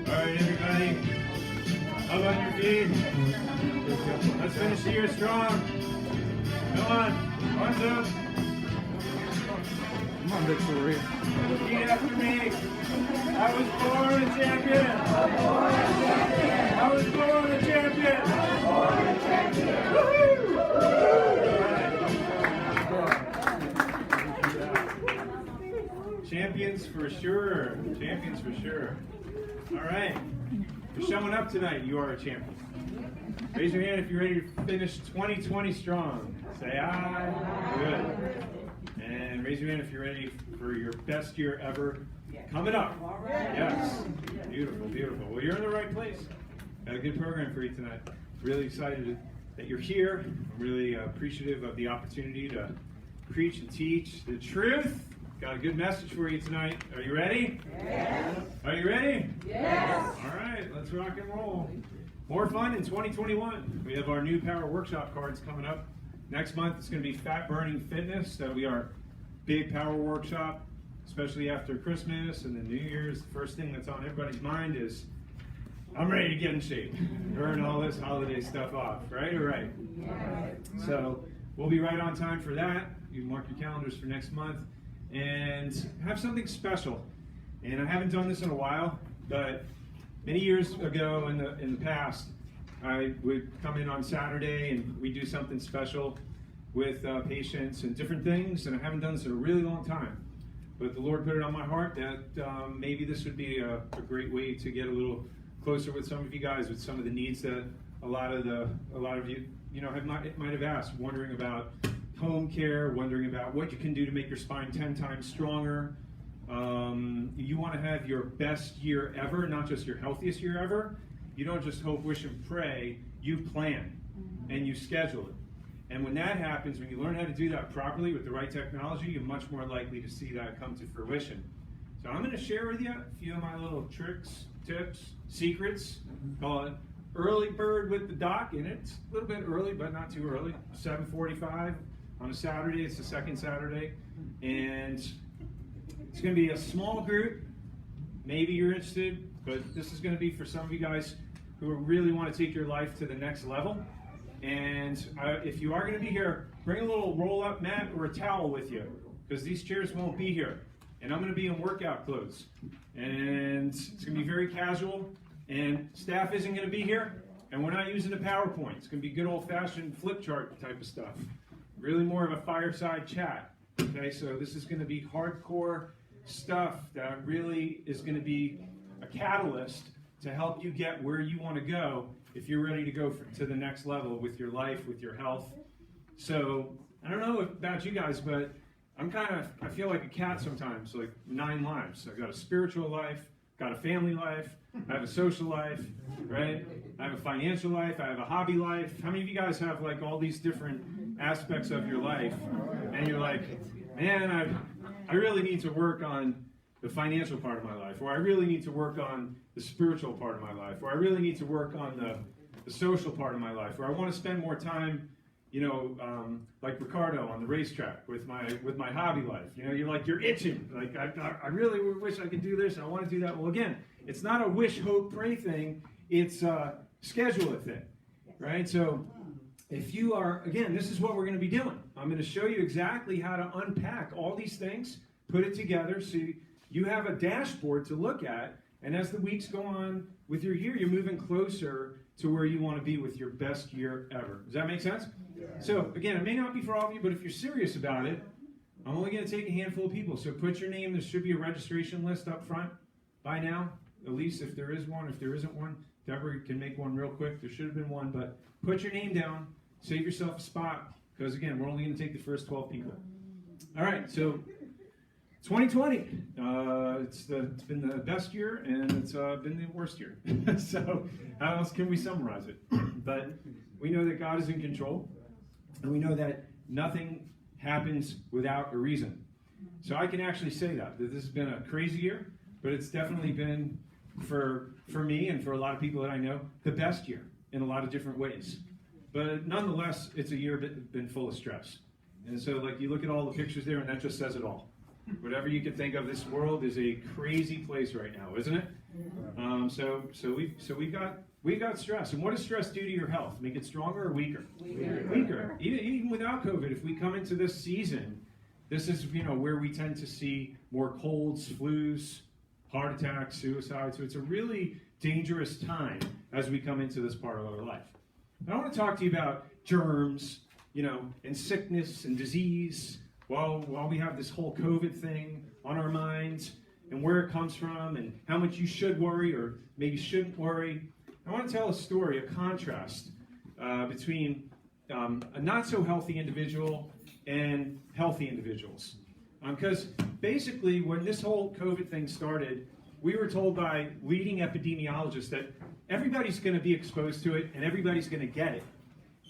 right, everybody. How about your feet? Let's finish the year strong. Come on. Arms up. Come on, Victoria. Repeat after me. I was born a champion. I was born a champion. Woohoo! Champions for sure. Champions for sure. All right. You're showing up tonight. You are a champion. Raise your hand if you're ready to finish 2020 strong. Say aye. Good. And raise your hand if you're ready for your best year ever coming up. Yes. Beautiful, beautiful. Well, you're in the right place. Got a good program for you tonight. Really excited that you're here. I'm really appreciative of the opportunity to preach and teach the truth. Got a good message for you tonight. Are you ready? Yes. Are you ready? Yes. All right, let's rock and roll. More fun in 2021. We have our new Power Workshop cards coming up. Next month, it's going to be Fat Burning Fitness. That'll be our big Power Workshop, especially after Christmas and then New Year's. The first thing that's on everybody's mind is, I'm ready to get in shape. Burn all this holiday stuff off, right or right? Yes. So we'll be right on time for that. You can mark your calendars for next month and have something special. And I haven't done this in a while, but many years ago in the past, I would come in on Saturday and we do something special with patients and different things, and I haven't done this in a really long time. But the Lord put it on my heart that maybe this would be a great way to get a little closer with some of you guys with some of the needs that a lot of you might have asked, wondering about home care, wondering about what you can do to make your spine 10 times stronger. You want to have your best year ever, not just your healthiest year ever. You don't just hope, wish, and pray. You plan and you schedule it. And when that happens, when you learn how to do that properly with the right technology, you're much more likely to see that come to fruition. So I'm going to share with you a few of my little tricks, tips, secrets. Call it early bird with the doc, and it's a little bit early, but not too early. 7:45 on a Saturday. It's the second Saturday, and it's going to be a small group. Maybe you're interested, but this is going to be for some of you guys who really want to take your life to the next level. And if you are going to be here, bring a little roll-up mat or a towel with you, because these chairs won't be here. And I'm going to be in workout clothes. And it's going to be very casual, and staff isn't going to be here, and we're not using a PowerPoint. It's going to be good old-fashioned flip chart type of stuff. Really more of a fireside chat. Okay, so this is going to be hardcore stuff that really is going to be a catalyst to help you get where you want to go if you're ready to go to the next level with your life, with your health. So I don't know about you guys, but I feel like a cat sometimes, like 9 lives. I've got a spiritual life, got a family life, I have a social life, right? I have a financial life, I have a hobby life. How many of you guys have like all these different aspects of your life? And you're like, man, I really need to work on the financial part of my life, or I really need to work on the spiritual part of my life, or I really need to work on the social part of my life, or I want to spend more time, like Ricardo on the racetrack with my hobby life. You're itching. Like I really wish I could do this. I want to do that. Well, again, it's not a wish, hope, pray thing. It's a schedule it thing, right? So if you are, again, this is what we're going to be doing. I'm going to show you exactly how to unpack all these things, put it together, so you have a dashboard to look at, and as the weeks go on with your year, you're moving closer to where you want to be with your best year ever. Does that make sense? Yeah. So, again, it may not be for all of you, but if you're serious about it, I'm only going to take a handful of people. So put your name. There should be a registration list up front by now, at least if there is one. If there isn't one, Deborah can make one real quick. There should have been one, but put your name down. Save yourself a spot, because, again, we're only going to take the first 12 people. All right, so 2020, it's been the best year, and it's been the worst year. So how else can we summarize it? But we know that God is in control, and we know that nothing happens without a reason. So I can actually say that this has been a crazy year, but it's definitely been, for me and for a lot of people that I know, the best year in a lot of different ways. But nonetheless, it's a year been full of stress. And so you look at all the pictures there, and that just says it all. Whatever you can think of, this world is a crazy place right now, isn't it? We've got stress. And what does stress do to your health? Make it stronger or weaker? Weaker. Even without COVID, if we come into this season, this is where we tend to see more colds, flus, heart attacks, suicides. So it's a really dangerous time as we come into this part of our life. And I want to talk to you about germs, and sickness and disease while we have this whole COVID thing on our minds and where it comes from and how much you should worry or maybe shouldn't worry. I want to tell a story, a contrast between a not so healthy individual and healthy individuals. Because basically when this whole COVID thing started, we were told by leading epidemiologists that everybody's going to be exposed to it and everybody's going to get it.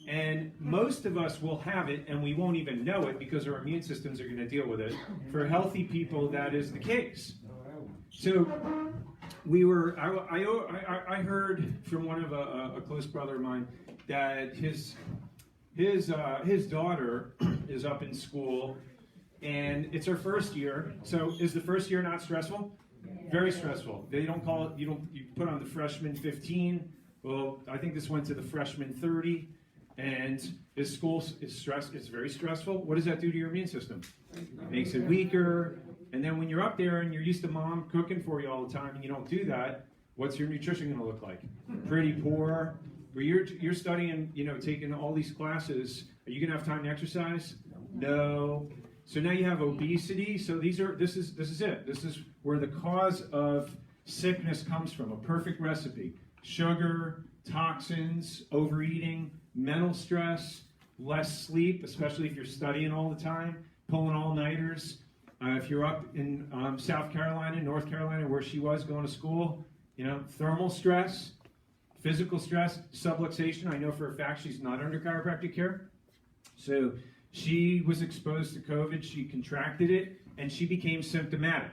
And most of us will have it and we won't even know it because our immune systems are going to deal with it. For healthy people, that is the case. So I heard from one of a close brother of mine that his daughter is up in school and it's her first year. So is the first year not stressful? Very stressful. They don't call it, you put on the freshman 15. Well, I think this went to the freshman 30. And his school is it's very stressful. What does that do to your immune system? It makes it weaker. And then when you're up there and you're used to mom cooking for you all the time and you don't do that, what's your nutrition going to look like? Pretty poor. Where you're studying, taking all these classes, are you going to have time to exercise? No. So now you have obesity. So this is it. This is where the cause of sickness comes from. A perfect recipe. Sugar, toxins, overeating, mental stress, less sleep, especially if you're studying all the time, pulling all-nighters. If you're up in South Carolina, North Carolina, where she was going to school, thermal stress, physical stress, subluxation. I know for a fact she's not under chiropractic care. So she was exposed to COVID, she contracted it, and she became symptomatic.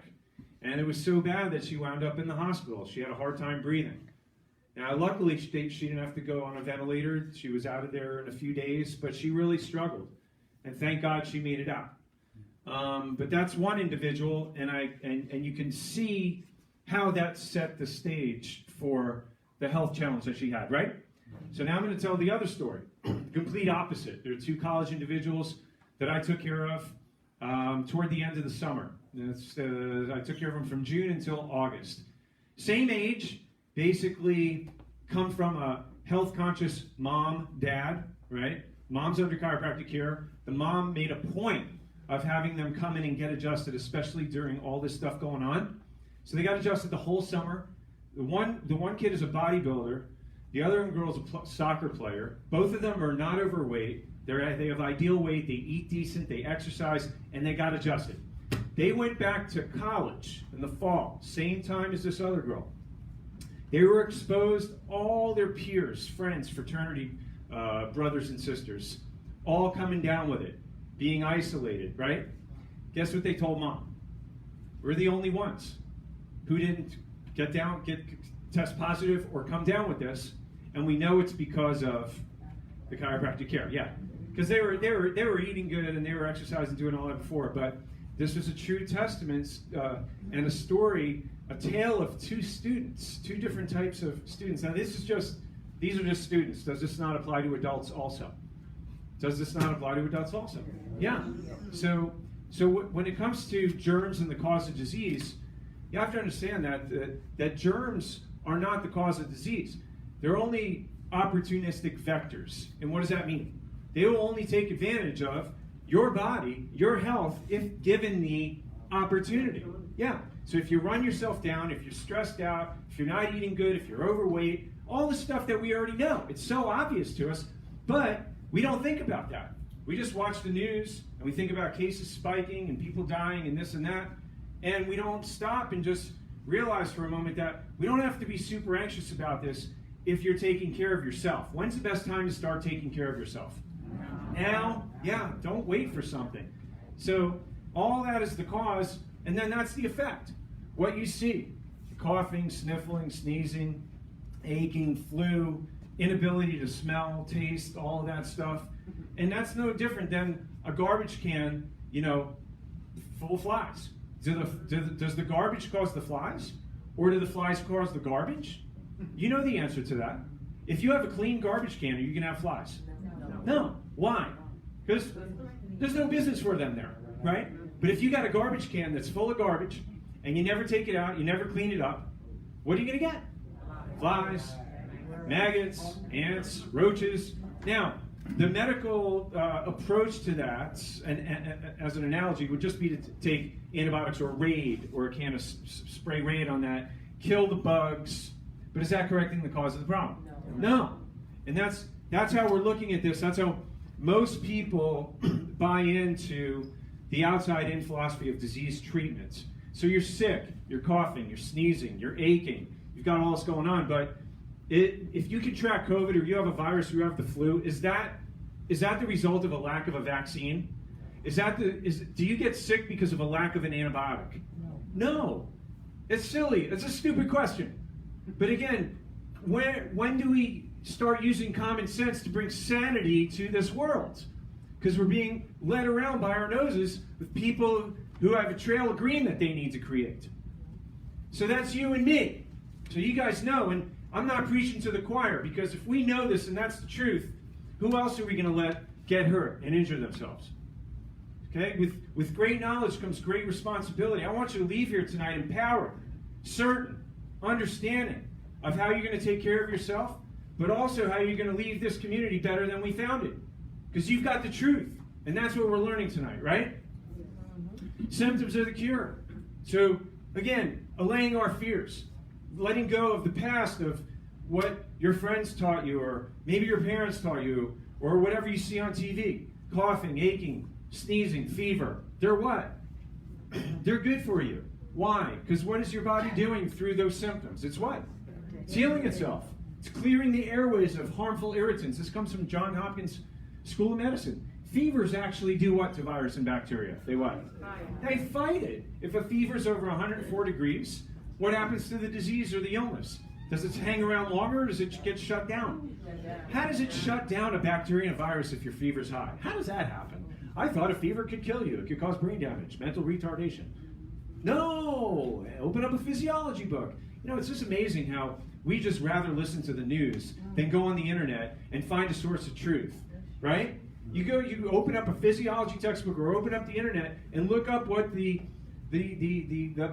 And it was so bad that she wound up in the hospital. She had a hard time breathing. Now, luckily, she didn't have to go on a ventilator. She was out of there in a few days, but she really struggled. And thank God she made it out. But that's one individual, and you can see how that set the stage for the health challenge that she had, right? So now I'm going to tell the other story. Complete opposite. There are two college individuals that I took care of toward the end of the summer. I took care of them from June until August. Same age. Basically come from a health-conscious mom, dad, right? Mom's under chiropractic care. The mom made a point of having them come in and get adjusted, especially during all this stuff going on. So they got adjusted the whole summer. The one kid is a bodybuilder. The other girl is a soccer player. Both of them are not overweight. They have ideal weight. They eat decent. They exercise, and they got adjusted. They went back to college in the fall, same time as this other girl. They were exposed, all their peers, friends, fraternity, brothers and sisters, all coming down with it, being isolated, right? Guess what they told mom? We're the only ones who didn't get test positive or come down with this, and we know it's because of the chiropractic care. Yeah, because they were eating good and they were exercising, doing all that before, but this was a true testament and a story. A tale of two different types of students. Now these are just students. Does this not apply to adults also? Does this not apply to adults also? Yeah. So when it comes to germs and the cause of disease, you have to understand that germs are not the cause of disease. They're only opportunistic vectors. And what does that mean? They will only take advantage of your body, your health, if given the opportunity. Yeah. So if you run yourself down, if you're stressed out, if you're not eating good, if you're overweight, all the stuff that we already know. It's so obvious to us, but we don't think about that. We just watch the news and we think about cases spiking and people dying and this and that, and we don't stop and just realize for a moment that we don't have to be super anxious about this if you're taking care of yourself. When's the best time to start taking care of yourself? Now? Yeah, don't wait for something. So all that is the cause, and then that's the effect. What you see, coughing, sniffling, sneezing, aching, flu, inability to smell, taste, all of that stuff. And that's no different than a garbage can, full of flies. Does the garbage cause the flies? Or do the flies cause the garbage? You know the answer to that. If you have a clean garbage can, are you going to have flies? No. Why? Because there's no business for them there, right? But if you got a garbage can that's full of garbage, and you never take it out, you never clean it up, what are you going to get? Flies, maggots, ants, roaches. Now, the medical approach to that, and as an analogy, would just be to take antibiotics or Raid, or a can of spray Raid on that, kill the bugs. But is that correcting the cause of the problem? No. And that's how we're looking at this. That's how most people buy into the outside-in philosophy of disease treatment. So you're sick, you're coughing, you're sneezing, you're aching, you've got all this going on, but if you contract COVID or you have a virus or you have the flu, is that the result of a lack of a vaccine? Do you get sick because of a lack of an antibiotic? No. It's silly. It's a stupid question. But again, when do we start using common sense to bring sanity to this world? Because we're being led around by our noses with people who have a trail of green that they need to create. So that's you and me. So you guys know, and I'm not preaching to the choir, because if we know this and that's the truth, who else are we going to let get hurt and injure themselves? Okay? With great knowledge comes great responsibility. I want you to leave here tonight empowered, certain, understanding of how you're going to take care of yourself, but also how you're going to leave this community better than we found it. Because you've got the truth. And that's what we're learning tonight, right? Symptoms are the cure. So, again, allaying our fears. Letting go of the past of what your friends taught you, or maybe your parents taught you, or whatever you see on TV. Coughing, aching, sneezing, fever. They're what? They're good for you. Why? Because what is your body doing through those symptoms? It's what? It's healing itself. It's clearing the airways of harmful irritants. This comes from Johns Hopkins School of Medicine. Fevers actually do what to virus and bacteria? They what? They fight it. If a fever's over 104 degrees, what happens to the disease or the illness? Does it hang around longer, or does it get shut down? How does it shut down a bacteria and virus if your fever's high? How does that happen? I thought a fever could kill you. It could cause brain damage, mental retardation. No! Open up a physiology book. You know, it's just amazing how we just rather listen to the news than go on the internet and find a source of truth, right? You open up a physiology textbook or open up the internet and look up what the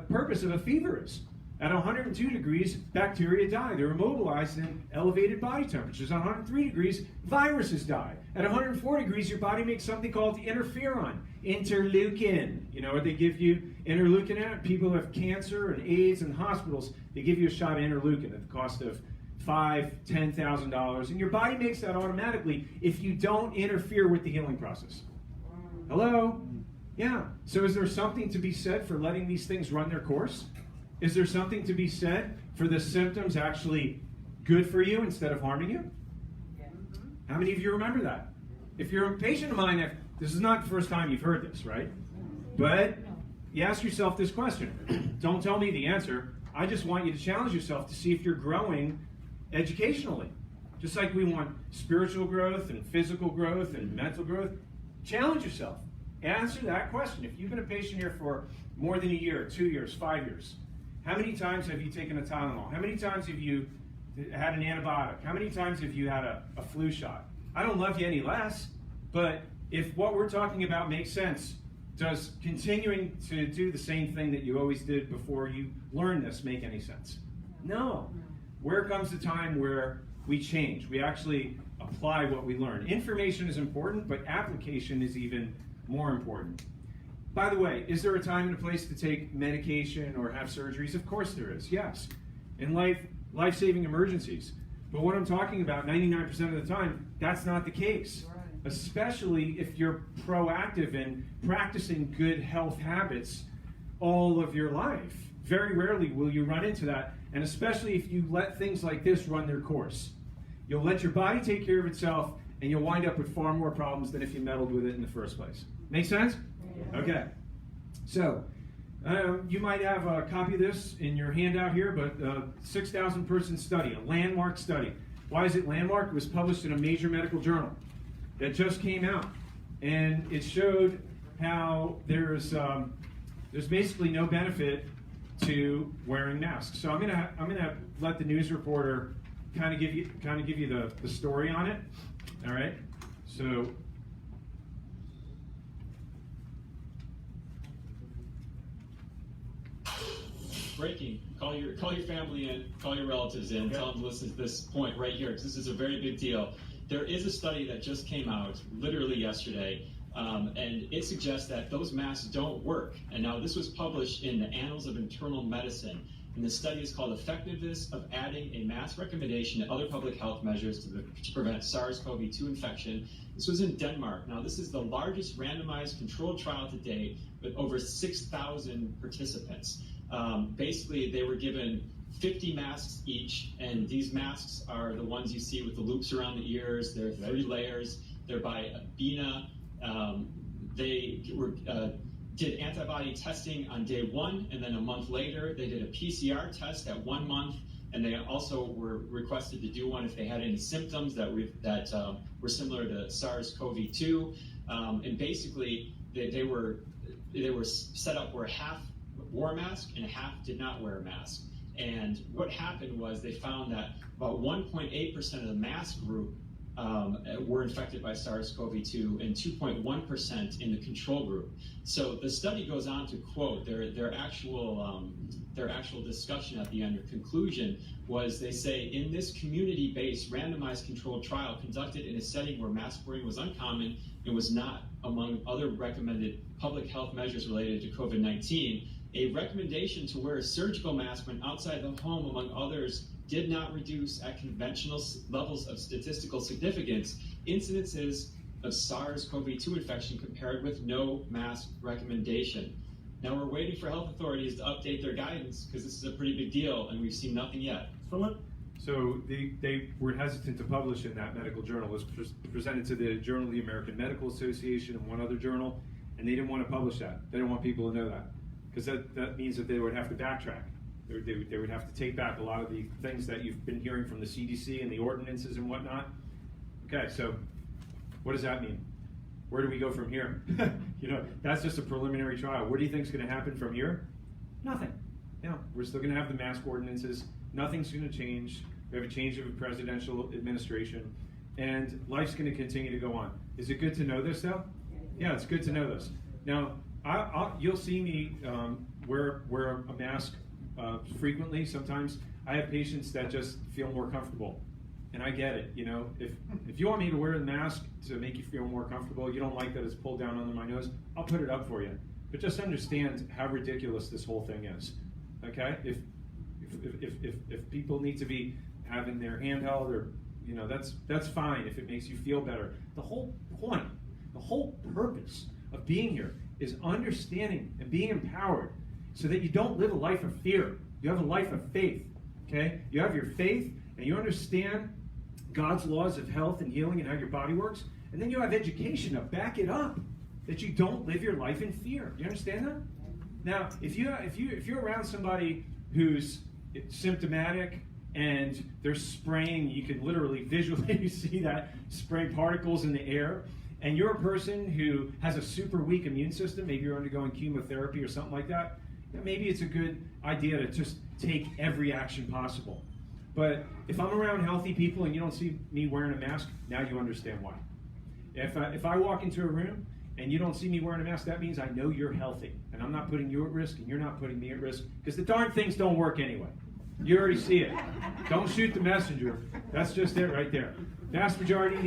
purpose of a fever is. At 102 degrees, bacteria die. They're immobilized in elevated body temperatures. At 103 degrees, viruses die. At 104 degrees, your body makes something called interferon, interleukin. You know, they give you interleukin at people who have cancer and AIDS in hospitals. They give you a shot of interleukin at the cost of $5,000, $10,000, and your body makes that automatically if you don't interfere with the healing process. Hello? Yeah. So is there something to be said for letting these things run their course? Is there something to be said for the symptoms actually good for you instead of harming you? How many of you remember that? If you're a patient of mine, this is not the first time you've heard this, right? But you ask yourself this question. Don't tell me the answer. I just want you to challenge yourself to see if you're growing educationally. Just like we want spiritual growth and physical growth and mental growth, challenge yourself. Answer that question. If you've been a patient here for more than a year, 2 years, 5 years, how many times have you taken a Tylenol? How many times have you had an antibiotic? How many times have you had a flu shot? I don't love you any less, but if what we're talking about makes sense, does continuing to do the same thing that you always did before you learned this make any sense? No. Where comes the time where we change? We actually apply what we learn. Information is important, but application is even more important. By the way, is there a time and a place to take medication or have surgeries? Of course there is, yes. In life-saving emergencies. But what I'm talking about, 99% of the time, that's not the case. Right. Especially if you're proactive in practicing good health habits all of your life. Very rarely will you run into that, and especially if you let things like this run their course. You'll let your body take care of itself, and you'll wind up with far more problems than if you meddled with it in the first place. Make sense? Yeah. Okay. So, you might have a copy of this in your handout here, but 6,000 person study, a landmark study. Why is it landmark? It was published in a major medical journal that just came out, and it showed how there's basically no benefit to wearing masks. So I'm gonna let the news reporter kind of give you the story on it. All right. So. Breaking. Call your family in, call your relatives in, Okay. tell them to listen to this point right here, because this is a very big deal. There is a study that just came out literally yesterday, and it suggests that those masks don't work. And now this was published in the Annals of Internal Medicine, and the study is called Effectiveness of Adding a Mask Recommendation to Other Public Health Measures to Prevent SARS-CoV-2 Infection. This was in Denmark. Now this is the largest randomized controlled trial to date with over 6,000 participants. Basically, they were given 50 masks each, and these masks are the ones you see with the loops around the ears. They're 3 layers. They're by BINA. They did antibody testing on day 1, and then a month later, they did a PCR test at 1 month, and they also were requested to do one if they had any symptoms that were similar to SARS-CoV-2. And basically, they were set up where half wore a mask and half did not wear a mask. And what happened was they found that about 1.8% of the mask group were infected by SARS-CoV-2 and 2.1% in the control group. So the study goes on to quote their actual discussion at the end, or conclusion, was they say, in this community-based randomized controlled trial conducted in a setting where mask wearing was uncommon and was not among other recommended public health measures related to COVID-19, a recommendation to wear a surgical mask when outside the home, among others, did not reduce at conventional levels of statistical significance incidences of SARS-CoV-2 infection compared with no mask recommendation. Now we're waiting for health authorities to update their guidance, because this is a pretty big deal and we've seen nothing yet. So they were hesitant to publish in that medical journal. It was presented to the Journal of the American Medical Association and one other journal, and they didn't want to publish that. They didn't want people to know that, because that means that they would have to backtrack. They would have to take back a lot of the things that you've been hearing from the CDC and the ordinances and whatnot. Okay, so what does that mean? Where do we go from here? That's just a preliminary trial. What do you think is going to happen from here? Nothing. No, we're still going to have the mask ordinances. Nothing's going to change. We have a change of a presidential administration, and life's going to continue to go on. Is it good to know this, though? Yeah, it's good to know this. Now, you'll see me wear a mask frequently. Sometimes I have patients that just feel more comfortable, and I get it. If you want me to wear the mask to make you feel more comfortable, you don't like that it's pulled down under my nose, I'll put it up for you. But just understand how ridiculous this whole thing is. Okay? If people need to be having their hand held, or that's fine if it makes you feel better. The whole point, the whole purpose of being here is understanding and being empowered so that you don't live a life of fear. You have a life of faith, okay? You have your faith, and you understand God's laws of health and healing and how your body works, and then you have education to back it up, that you don't live your life in fear. You understand that? Now, if you're around somebody who's symptomatic and they're spraying, you can literally visually see that, spraying particles in the air, and you're a person who has a super weak immune system, maybe you're undergoing chemotherapy or something like that, maybe it's a good idea to just take every action possible. But if I'm around healthy people and you don't see me wearing a mask, now you understand why. If I walk into a room and you don't see me wearing a mask, that means I know you're healthy, and I'm not putting you at risk, and you're not putting me at risk, because the darn things don't work anyway. You already see it. Don't shoot the messenger. That's just it right there. Vast majority of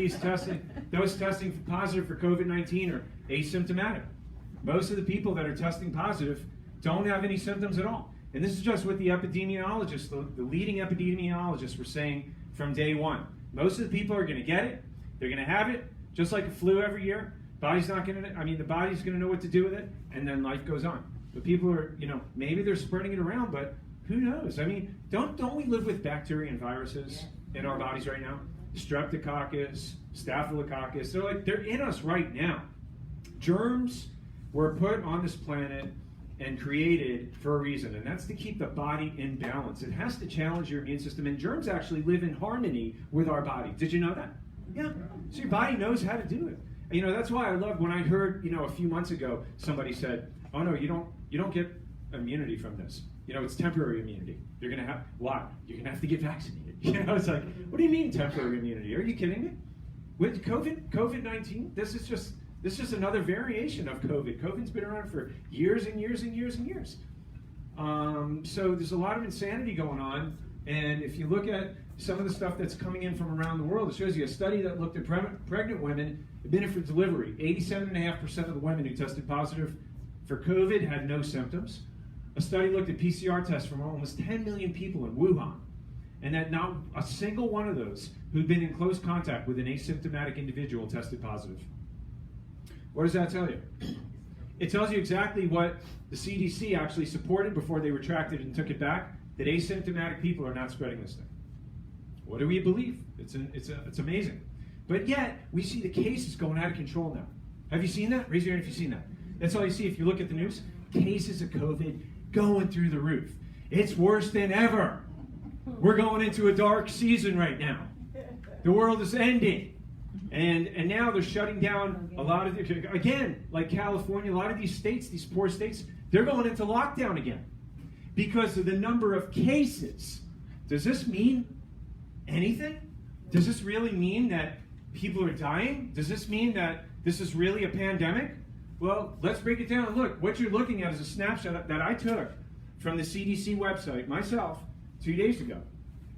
those testing positive for COVID-19 are asymptomatic. Most of the people that are testing positive don't have any symptoms at all. And this is just what the epidemiologists, the leading epidemiologists were saying from day one. Most of the people are going to get it. They're going to have it, just like a flu every year. The body's going to know what to do with it, and then life goes on. But people are, maybe they're spreading it around, but who knows? Don't we live with bacteria and viruses in our bodies right now? Streptococcus, staphylococcus, they're in us right now. Germs were put on this planet and created for a reason, and that's to keep the body in balance. It has to challenge your immune system, and germs actually live in harmony with our body. Did you know that? Yeah. So your body knows how to do it. And, that's why I love when I heard, a few months ago, somebody said, "Oh no, you don't get immunity from this." it's temporary immunity. You're going to have, why? You're going to have to get vaccinated. It's like, what do you mean temporary immunity? Are you kidding me? With COVID-19, this is just another variation of COVID. COVID's been around for years and years and years and years. So there's a lot of insanity going on. And if you look at some of the stuff that's coming in from around the world, it shows you a study that looked at pregnant women admitted for delivery. 87.5% of the women who tested positive for COVID had no symptoms. A study looked at PCR tests from almost 10 million people in Wuhan, and that not a single one of those who'd been in close contact with an asymptomatic individual tested positive. What does that tell you? It tells you exactly what the CDC actually supported before they retracted and took it back, that asymptomatic people are not spreading this thing. What do we believe? It's amazing. But yet, we see the cases going out of control now. Have you seen that? Raise your hand if you've seen that. That's all you see if you look at the news. Cases of COVID going through the roof. It's worse than ever. We're going into a dark season right now. The world is ending. And now they're shutting down a lot of, again, like California, a lot of these states, these poor states, they're going into lockdown again because of the number of cases. Does this mean anything? Does this really mean that people are dying? Does this mean that this is really a pandemic? Well, let's break it down. Look, what you're looking at is a snapshot that I took from the CDC website myself 2 days ago.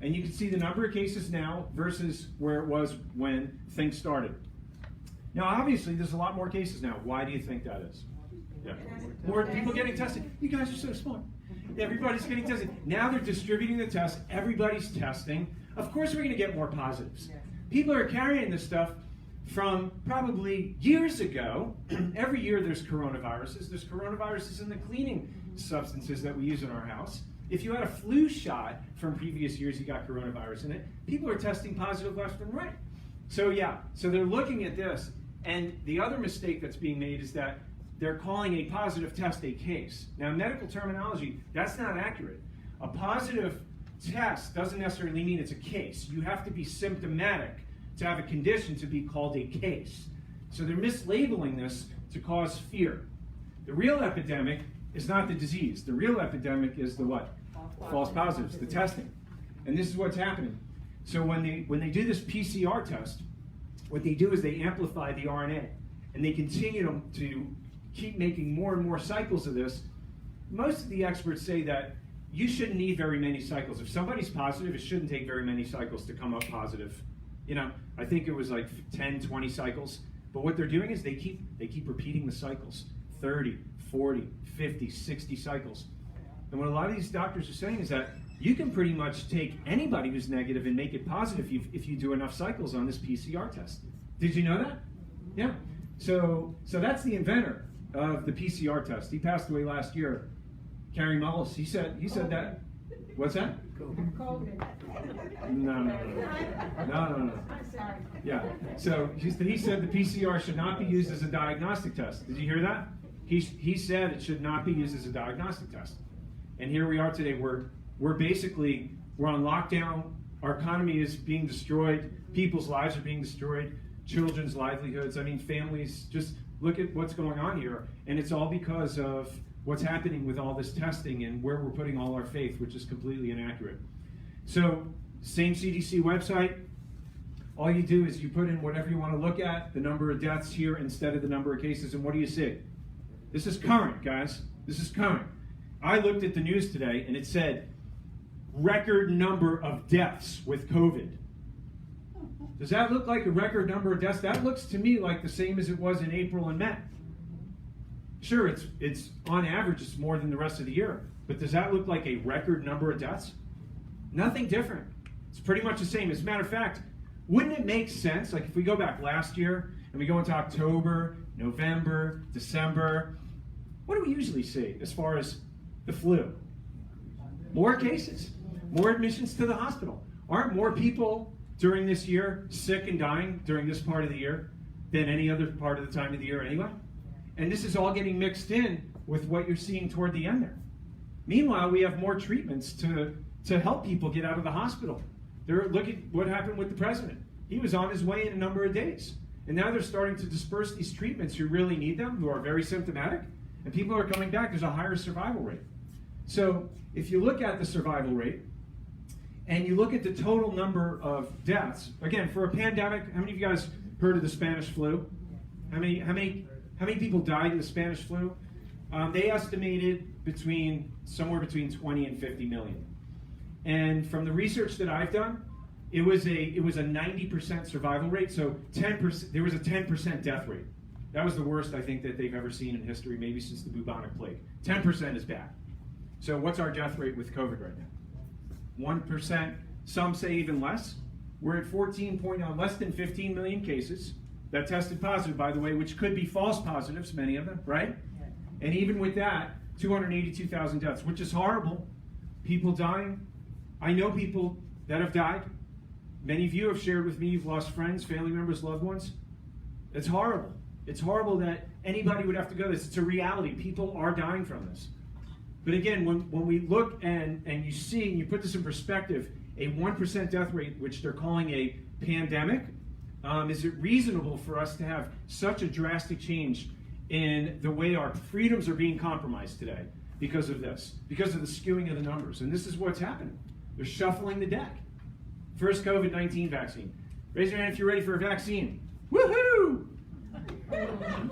And you can see the number of cases now versus where it was when things started. Now, obviously, there's a lot more cases now. Why do you think that is? Yeah. More people getting tested. You guys are so smart. Everybody's getting tested. Now they're distributing the test. Everybody's testing. Of course we're going to get more positives. People are carrying this stuff from probably years ago. Every year there's coronaviruses. There's coronaviruses in the cleaning substances that we use in our house. If you had a flu shot from previous years, you got coronavirus in it. People are testing positive left and right. So they're looking at this. And the other mistake that's being made is that they're calling a positive test a case. Now, medical terminology, that's not accurate. A positive test doesn't necessarily mean it's a case. You have to be symptomatic to have a condition to be called a case. So they're mislabeling this to cause fear. The real epidemic is not the disease. The real epidemic is the what? False positives, the testing. And this is what's happening. So when they do this PCR test, what they do is they amplify the RNA. And they continue to keep making more and more cycles of this. Most of the experts say that you shouldn't need very many cycles. If somebody's positive, it shouldn't take very many cycles to come up positive. I think it was like 10, 20 cycles. But what they're doing is they keep repeating the cycles. 30, 40, 50, 60 cycles. And what a lot of these doctors are saying is that you can pretty much take anybody who's negative and make it positive if you do enough cycles on this PCR test. Did you know that? Yeah. So that's the inventor of the PCR test. He passed away last year. Carrie Mullis, he said that. What's that? COVID. No. I'm sorry. Yeah. So he said the PCR should not be used as a diagnostic test. Did you hear that? He said it should not be used as a diagnostic test. And here we are today. We're on lockdown. Our economy is being destroyed. People's lives are being destroyed. Children's livelihoods. I mean, families. Just look at what's going on here. And it's all because of what's happening with all this testing and where we're putting all our faith, which is completely inaccurate. So, same CDC website. All you do is you put in whatever you want to look at, the number of deaths here instead of the number of cases, and what do you see? This is current, guys. This is current. I looked at the news today, and it said, record number of deaths with COVID. Does that look like a record number of deaths? That looks to me like the same as it was in April and May. Sure, it's on average, it's more than the rest of the year. But does that look like a record number of deaths? Nothing different. It's pretty much the same. As a matter of fact, wouldn't it make sense, like if we go back last year and we go into October, November, December, what do we usually see as far as the flu? More cases, more admissions to the hospital. Aren't more people during this year sick and dying during this part of the year than any other part of the time of the year anyway? And this is all getting mixed in with what you're seeing toward the end there. Meanwhile, we have more treatments to help people get out of the hospital. Look at what happened with the president. He was on his way in a number of days. And now they're starting to disperse these treatments who really need them, who are very symptomatic. And people are coming back. There's a higher survival rate. So if you look at the survival rate, and you look at the total number of deaths, again, for a pandemic, how many of you guys heard of the Spanish flu? How many people died in the Spanish flu? They estimated somewhere between 20 and 50 million. And from the research that I've done, it was a 90% survival rate, so 10%. There was a 10% death rate. That was the worst I think that they've ever seen in history, maybe since the bubonic plague. 10% is bad. So what's our death rate with COVID right now? 1%. Some say even less. We're at 14.0, less than 15 million cases that tested positive, by the way, which could be false positives, many of them, right? And even with that, 282,000 deaths, which is horrible. People dying. I know people that have died. Many of you have shared with me you've lost friends, family members, loved ones. It's horrible. It's horrible that anybody would have to go this. It's a reality. People are dying from this. But again, when we look and you see, and you put this in perspective, a 1% death rate, which they're calling a pandemic, is it reasonable for us to have such a drastic change in the way our freedoms are being compromised today because of this, because of the skewing of the numbers? And this is what's happening. They're shuffling the deck. First COVID-19 vaccine. Raise your hand if you're ready for a vaccine. Woohoo!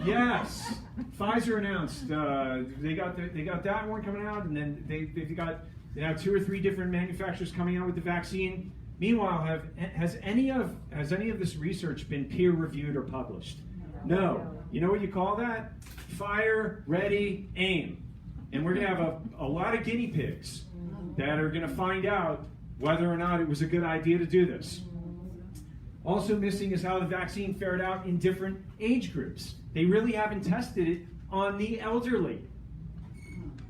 Yes. Pfizer announced they got that one coming out, and then they have 2 or 3 different manufacturers coming out with the vaccine. Meanwhile, has any of this research been peer reviewed or published? No. You know what you call that? Fire, ready, aim. And we're going to have a lot of guinea pigs that are going to find out whether or not it was a good idea to do this. Also missing is how the vaccine fared out in different age groups. They really haven't tested it on the elderly.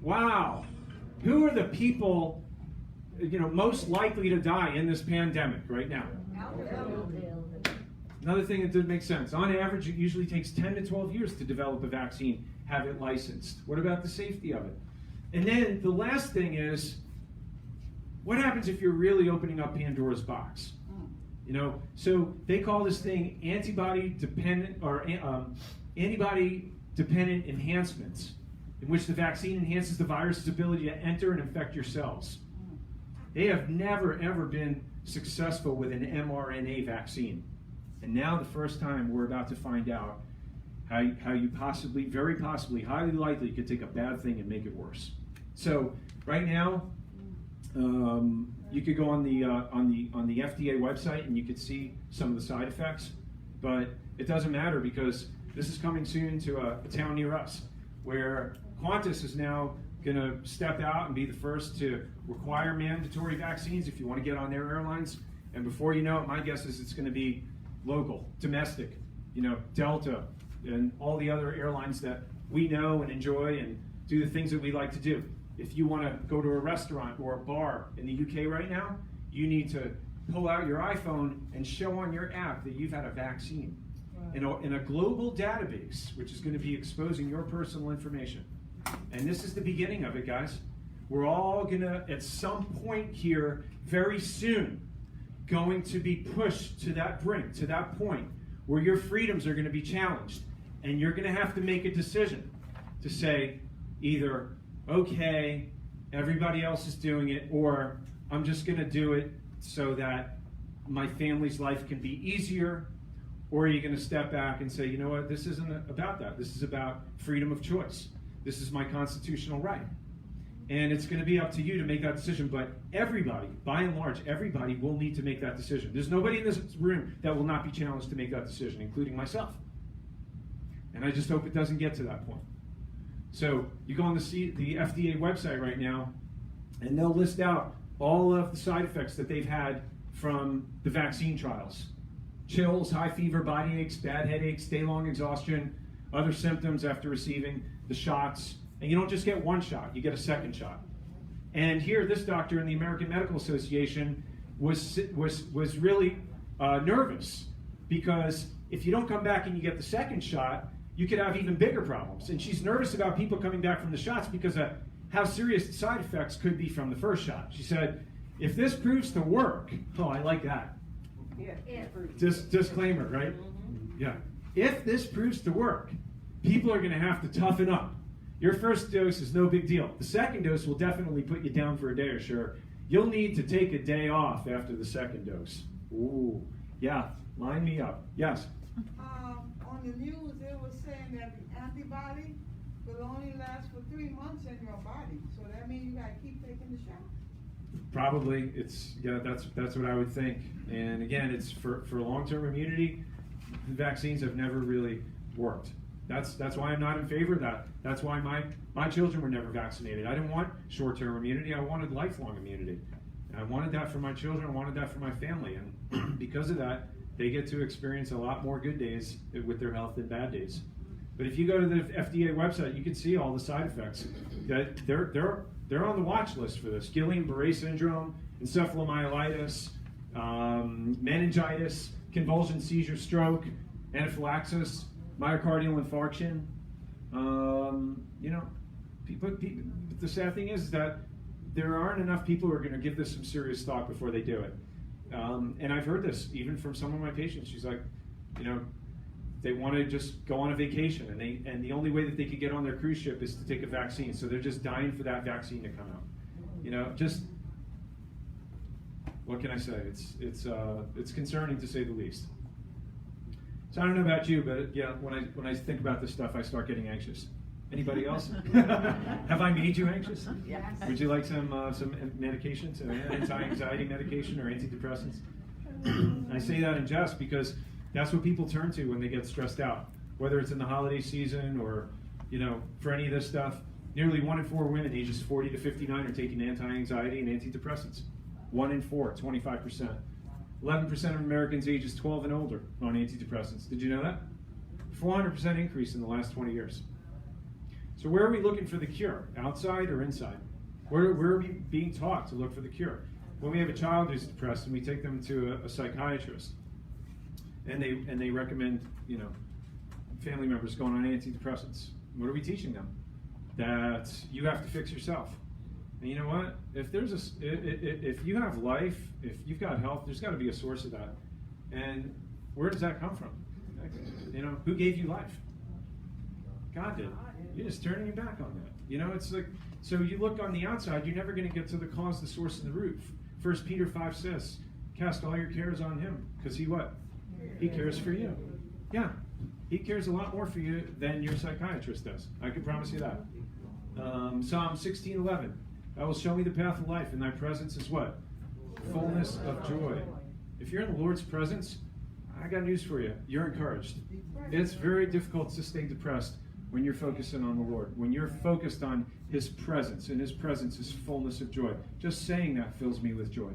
Wow. Who are the people, most likely to die in this pandemic right now? Another thing that doesn't make sense. On average, it usually takes 10 to 12 years to develop a vaccine, have it licensed. What about the safety of it? And then the last thing is, what happens if you're really opening up Pandora's box? So they call this thing antibody-dependent enhancements, in which the vaccine enhances the virus's ability to enter and infect your cells. They have never, ever been successful with an mRNA vaccine. And now the first time we're about to find out how you very possibly, highly likely could take a bad thing and make it worse. So right now, you could go on the FDA website and you could see some of the side effects, but it doesn't matter because this is coming soon to a town near us, where Qantas is now going to step out and be the first to require mandatory vaccines if you want to get on their airlines. And before you know it, my guess is it's going to be local, domestic, Delta, and all the other airlines that we know and enjoy and do the things that we like to do. If you want to go to a restaurant or a bar in the UK right now, you need to pull out your iPhone and show on your app that you've had a vaccine. Right. In a global database, which is going to be exposing your personal information. And this is the beginning of it, guys. We're all going to, at some point here, very soon, going to be pushed to that brink, to that point, where your freedoms are going to be challenged. And you're going to have to make a decision to say either, okay, everybody else is doing it, or I'm just going to do it so that my family's life can be easier, or are you going to step back and say, you know what, this isn't about that. This is about freedom of choice. This is my constitutional right. And it's going to be up to you to make that decision, but everybody, by and large, everybody will need to make that decision. There's nobody in this room that will not be challenged to make that decision, including myself. And I just hope it doesn't get to that point. So you go on the FDA website right now, and they'll list out all of the side effects that they've had from the vaccine trials. Chills, high fever, body aches, bad headaches, day-long exhaustion, other symptoms after receiving the shots. And you don't just get one shot, you get a second shot. And here, this doctor in the American Medical Association was really nervous, because if you don't come back and you get the second shot, you could have even bigger problems. And she's nervous about people coming back from the shots because of how serious the side effects could be from the first shot. She said, if this proves to work, oh, I like that. Yeah. Disclaimer, right? Yeah. If this proves to work, people are going to have to toughen up. Your first dose is no big deal. The second dose will definitely put you down for a day or sure. You'll need to take a day off after the second dose. Ooh, yeah, line me up. Yes? On the news, it was saying that the antibody will only last for 3 months in your body. So that means you gotta keep taking the shot. Probably. That's what I would think. And again, it's for long-term immunity, the vaccines have never really worked. That's why I'm not in favor of that. That's why my children were never vaccinated. I didn't want short-term immunity. I wanted lifelong immunity. And I wanted that for my children. I wanted that for my family. And because of that, they get to experience a lot more good days with their health than bad days. But if you go to the FDA website, you can see all the side effects. That they're on the watch list for this. Guillain-Barré syndrome, encephalomyelitis, meningitis, convulsion, seizure, stroke, anaphylaxis, myocardial infarction. But the sad thing is that there aren't enough people who are going to give this some serious thought before they do it. And I've heard this even from some of my patients. She's like, they want to just go on a vacation, and the only way that they could get on their cruise ship is to take a vaccine. So they're just dying for that vaccine to come out. Just what can I say? It's concerning to say the least. So I don't know about you, but yeah, when I think about this stuff, I start getting anxious. Anybody else? Have I made you anxious? Yes. Would you like some medications, anti-anxiety medication or antidepressants? I say that in jest because that's what people turn to when they get stressed out, whether it's in the holiday season or, for any of this stuff. Nearly 1 in 4 women ages 40 to 59 are taking anti-anxiety and antidepressants. 1 in 4, 25%. 11% of Americans ages 12 and older on antidepressants. Did you know that? 400% increase in the last 20 years. So where are we looking for the cure? Outside or inside? Where are we being taught to look for the cure? When we have a child who's depressed and we take them to a psychiatrist, and they recommend, family members going on antidepressants. What are we teaching them? That you have to fix yourself. And you know what? If you have life, if you've got health, there's got to be a source of that. And where does that come from? Who gave you life? God did. You're just turning your back on that. It's like, so you look on the outside, you're never going to get to the cause, the source, and the root. 1 Peter 5 says, cast all your cares on him, because he what? He cares for you. Yeah, he cares a lot more for you than your psychiatrist does. I can promise you that. Psalm 16:11. I will show me the path of life, and thy presence is what? Fullness of joy. If you're in the Lord's presence, I got news for you. You're encouraged. It's very difficult to stay depressed when you're focusing on the Lord. When you're focused on his presence, and his presence is fullness of joy. Just saying that fills me with joy.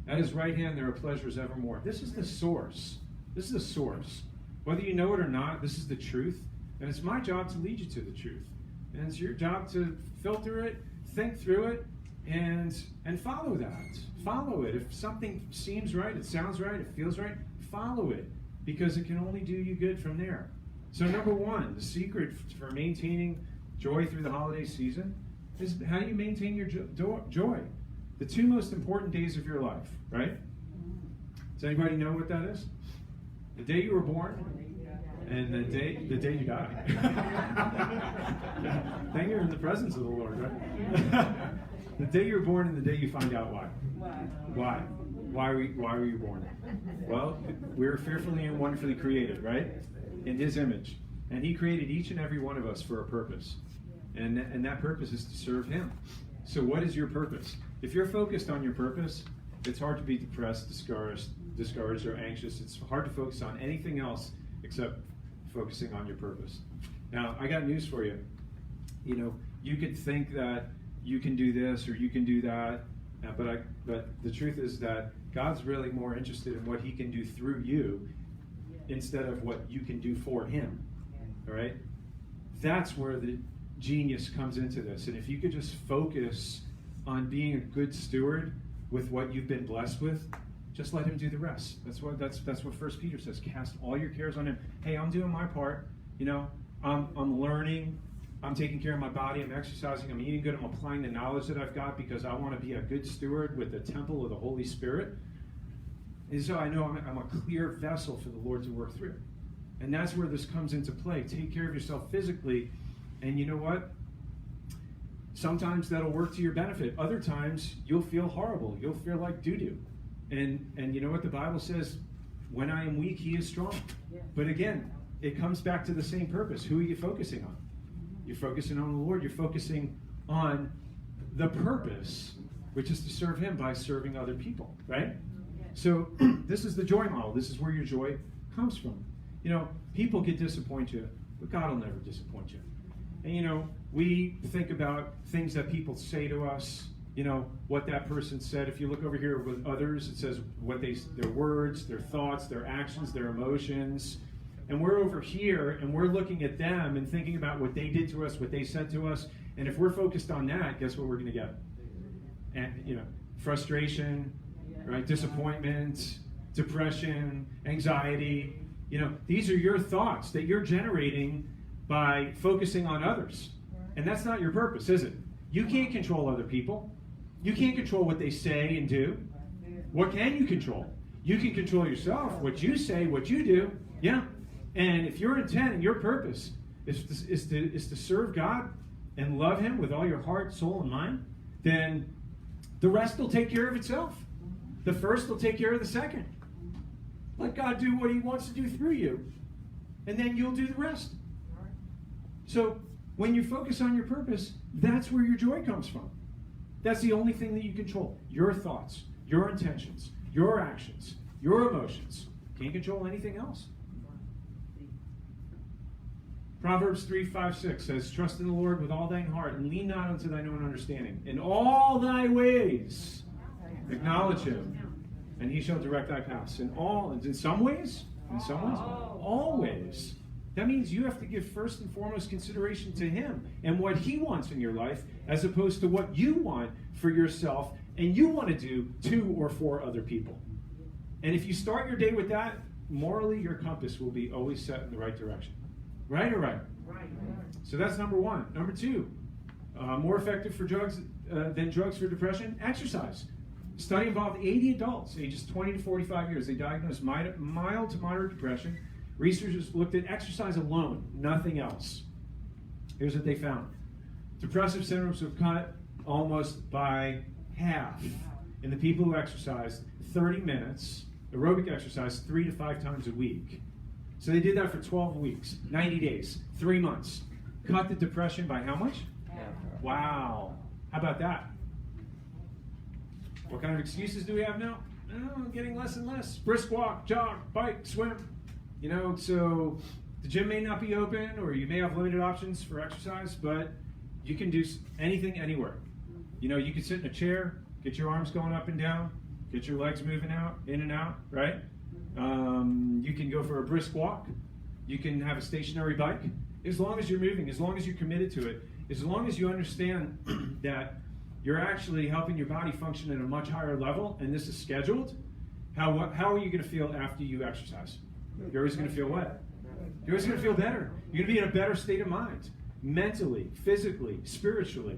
At his right hand there are pleasures evermore. This is the source. This is the source. Whether you know it or not, this is the truth. And it's my job to lead you to the truth. And it's your job to filter it, think through it, and follow that. Follow it. If something seems right, it sounds right, it feels right, follow it. Because it can only do you good from there. So number one, the secret for maintaining joy through the holiday season is how do you maintain your joy? The 2 most important days of your life, right? Does anybody know what that is? The day you were born and the day you die. Then you're in the presence of the Lord, right? The day you were born and the day you find out why. Why? Why were you born? Well, we're fearfully and wonderfully created, right? In his image. And he created each and every one of us for a purpose. And that purpose is to serve him. So what is your purpose? If you're focused on your purpose, it's hard to be depressed, discouraged, or anxious. It's hard to focus on anything else except focusing on your purpose. Now, I got news for you. You could think that you can do this or you can do that, but the truth is that God's really more interested in what he can do through you instead of what you can do for him. All right? That's where the genius comes into this. And if you could just focus on being a good steward with what you've been blessed with, just let him do the rest. That's what 1 Peter says. Cast all your cares on him. Hey, I'm doing my part. I'm learning. I'm taking care of my body. I'm exercising. I'm eating good. I'm applying the knowledge that I've got because I want to be a good steward with the temple of the Holy Spirit. And so I know I'm a clear vessel for the Lord to work through. And that's where this comes into play. Take care of yourself physically And you know what? Sometimes that'll work to your benefit. Other times you'll feel horrible. You'll feel like doo-doo. And you know what the Bible says? When I am weak, he is strong. But again, it comes back to the same purpose. Who are you focusing on? You're focusing on the Lord. You're focusing on the purpose, which is to serve him by serving other people, right? So this is the joy model. This is where your joy comes from. You know, people get disappoint you, but God will never disappoint you. And you know, we think about things that people say to us, you know, what that person said. If you look over here with others, it says what their words, their thoughts, their actions, their emotions. And we're over here and we're looking at them and thinking about what they did to us, what they said to us. And if we're focused on that, guess what we're going to get? And, you know, frustration, right? Disappointment, depression, anxiety. You know, these are your thoughts that you're generating by focusing on others. And that's not your purpose, is it? You can't control other people. You can't control what they say and do. What can you control? You can control yourself, what you say, what you do. Yeah. And if your intent and your purpose is to serve God and love him with all your heart, soul, and mind, then the rest will take care of itself. The first will take care of the second. Let God do what he wants to do through you. And then you'll do the rest. So when you focus on your purpose, that's where your joy comes from. That's the only thing that you control. Your thoughts, your intentions, your actions, your emotions. Can't control anything else. Proverbs 3:5-6 says, trust in the Lord with all thine heart, and lean not unto thine own understanding. In all thy ways acknowledge him, and he shall direct thy paths. In some ways, always. That means you have to give first and foremost consideration to him and what he wants in your life, as opposed to what you want for yourself and you want to do to or for other people. And if you start your day with that, morally your compass will be always set in the right direction. Right or right? Right. So that's number one. Number two, more effective for drugs than drugs for depression, exercise. Study involved 80 adults, ages 20 to 45 years. They diagnosed mild to moderate depression. Researchers looked at exercise alone, nothing else. Here's what they found. Depressive symptoms were cut almost by half in the people who exercised 30 minutes, aerobic exercise 3 to 5 times a week. So they did that for 12 weeks, 90 days, 3 months. Cut the depression by how much? Wow. How about that? What kind of excuses do we have now? Oh, getting less and less. Brisk walk, jog, bike, swim. You know, so the gym may not be open, or you may have limited options for exercise, but you can do anything anywhere. You know, you can sit in a chair, get your arms going up and down, get your legs moving out, in and out, right? You can go for a brisk walk. You can have a stationary bike. As long as you're moving, as long as you're committed to it, as long as you understand that you're actually helping your body function at a much higher level, and this is scheduled, how are you going to feel after you exercise? You're always going to feel what? You're always going to feel better. You're going to be in a better state of mind, mentally, physically, spiritually.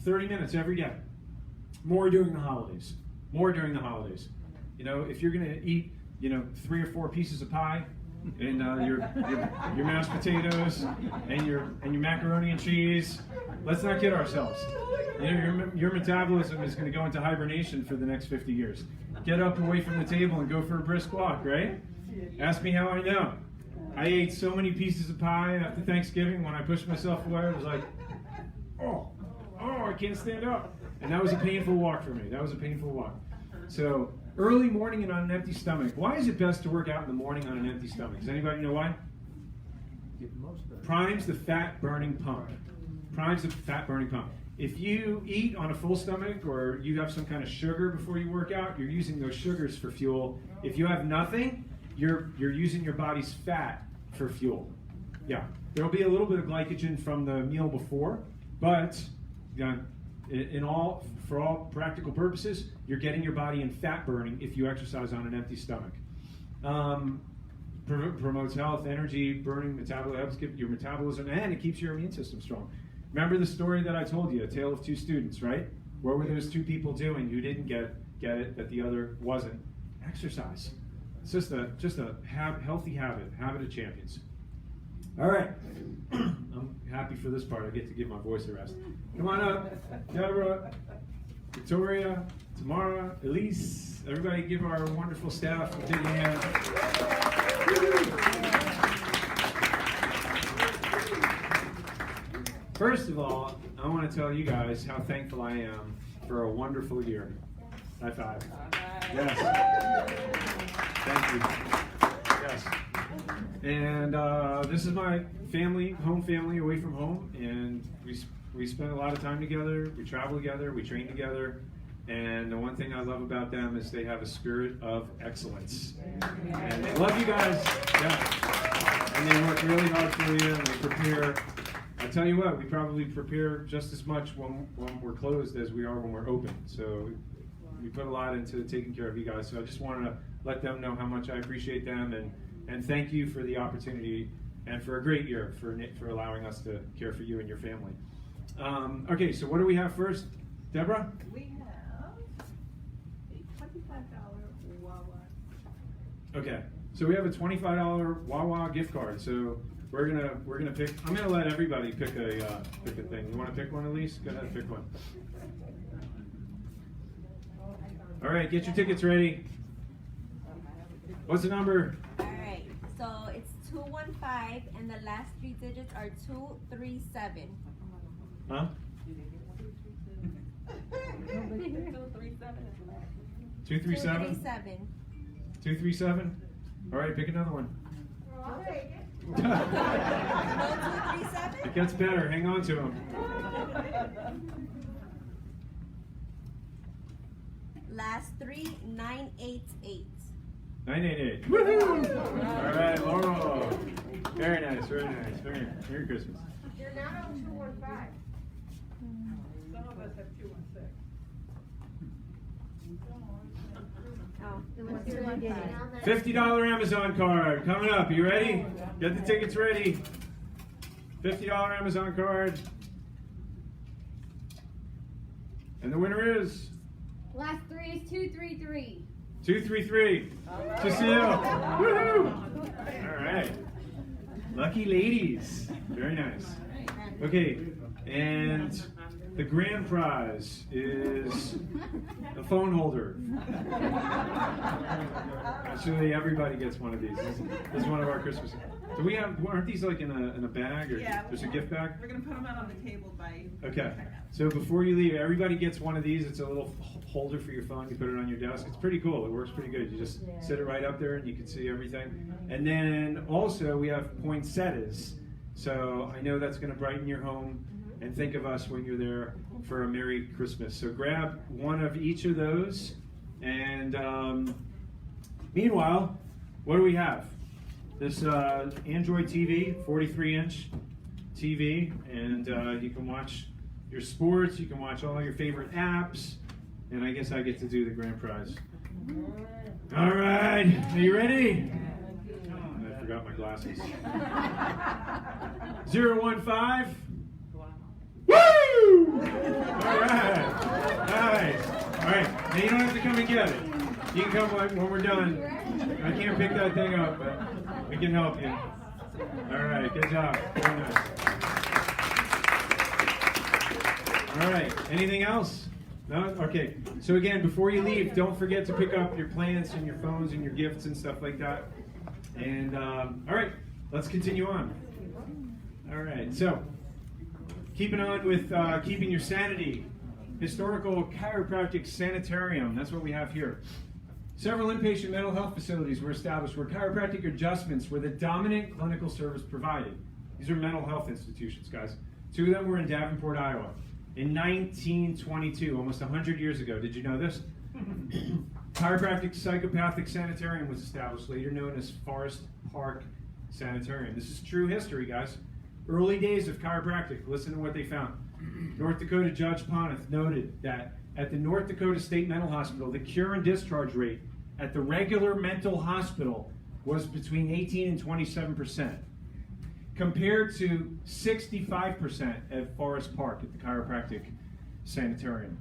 30 minutes every day. More during the holidays. More during the holidays. You know, if you're going to eat, 3 or 4 pieces of pie, and your mashed potatoes, and your macaroni and cheese, let's not kid ourselves. You know, your metabolism is going to go into hibernation for the next 50 years. Get up away from the table and go for a brisk walk, right? Ask me how I know. I ate so many pieces of pie after Thanksgiving. When I pushed myself away, I was like, oh, I can't stand up. And that was a painful walk for me. That was a painful walk. So, early morning and on an empty stomach. Why is it best to work out in the morning on an empty stomach? Does anybody know why? Primes the fat-burning pump. Primes the fat-burning pump. If you eat on a full stomach, or you have some kind of sugar before you work out, you're using those sugars for fuel. If you have nothing, you're using your body's fat for fuel. Yeah, there'll be a little bit of glycogen from the meal before, but for all practical purposes, you're getting your body in fat burning if you exercise on an empty stomach. Promotes health, energy, burning, metabolism, helps keep your metabolism, and it keeps your immune system strong. Remember the story that I told you, A Tale of Two Students, right? What were those 2 people doing who didn't get it, that the other wasn't? Exercise. It's just a healthy habit of champions. All right. I'm happy for this part. I get to give my voice a rest. Come on up. Deborah, Victoria, Tamara, Elise. Everybody give our wonderful staff a big hand. First of all, I want to tell you guys how thankful I am for a wonderful year. High five. Yes. Thank you. Yes. And this is my family, home family, away from home, and we spend a lot of time together. We travel together. We train together. And the one thing I love about them is they have a spirit of excellence. And they love you guys. Yeah. And they work really hard for you, and they prepare. I tell you what, we probably prepare just as much when we're closed as we are when we're open. So we put a lot into taking care of you guys. So I just wanted to let them know how much I appreciate them, and thank you for the opportunity and for a great year for allowing us to care for you and your family. Okay, so what do we have first? Deborah? We have a $25 Wawa. Okay, so we have a $25 Wawa gift card. So we're gonna pick. I'm gonna let everybody pick a thing. You want to pick one, Elise? Go ahead, pick one. All right, get your tickets ready. What's the number? All right, so it's 215, and the last three digits are 237. Huh? 237. 237. 237. All right, pick another one. I'll take it. No 237? It gets better. Hang on to them. Last three, 988. 988. Woohoo! All right, Laurel. Very nice, very nice. Merry Christmas. You're not on 215. Some of us have 216. Oh, it was 215. $50 Amazon card coming up. You ready? Get the tickets ready. $50 Amazon card. And the winner is Last three is 233. 233. Cecile. Woohoo! All right. Lucky ladies. Very nice. Okay, and the grand prize is a phone holder. Actually, everybody gets one of these. This is one of our Christmas. Do we have? Aren't these like in a bag or Yeah. there's a gift bag? We're going to put them out on the table by. Okay. So before you leave, everybody gets one of these. It's a little holder for your phone. You put it on your desk. It's pretty cool. It works pretty good. You just sit it right up there and you can see everything. And then also we have poinsettias. So I know that's going to brighten your home and think of us when you're there for a Merry Christmas. So grab one of each of those. And meanwhile, what do we have? This Android TV, 43-inch TV, and you can watch your sports, you can watch all your favorite apps, and I guess I get to do the grand prize. All right, are you ready? I forgot my glasses. 015. Woo! All right, nice. All right, now you don't have to come and get it. You can come when we're done. I can't pick that thing up, but we can help you. All right, good job. Very nice. All right, anything else? No? Okay, so again, before you leave, don't forget to pick up your plants and your phones and your gifts and stuff like that. And, all right, let's continue on. All right, so keeping on with keeping your sanity. Historical Chiropractic Sanitarium, that's what we have here. Several inpatient mental health facilities were established where chiropractic adjustments were the dominant clinical service provided. These are mental health institutions, guys. Two of them were in Davenport, Iowa. In 1922, almost 100 years ago, did you know this? Chiropractic Psychopathic Sanitarium was established, later known as Forest Park Sanitarium. This is true history, guys. Early days of chiropractic, listen to what they found. North Dakota Judge Poneth noted that at the North Dakota State Mental Hospital, the cure and discharge rate at the regular mental hospital was between 18 and 27%, compared to 65% at Forest Park at the Chiropractic Sanitarium.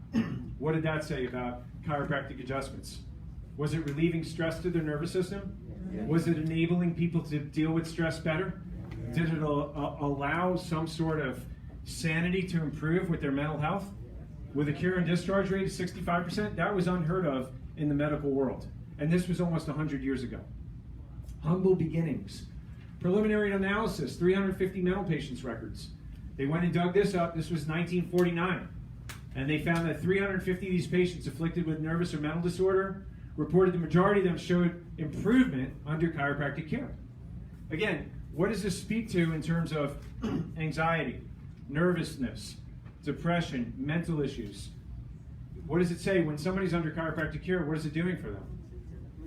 What did that say about chiropractic adjustments? Was it relieving stress to their nervous system? Was it enabling people to deal with stress better? Did it allow some sort of sanity to improve with their mental health? With a cure and discharge rate of 65%? That was unheard of in the medical world. And this was almost 100 years ago. Humble beginnings. Preliminary analysis, 350 mental patients' records. They went and dug this up. This was 1949. And they found that 350 of these patients afflicted with nervous or mental disorder reported the majority of them showed improvement under chiropractic care. Again, what does this speak to in terms of anxiety, nervousness, depression, mental issues? What does it say when somebody's under chiropractic care? What is it doing for them?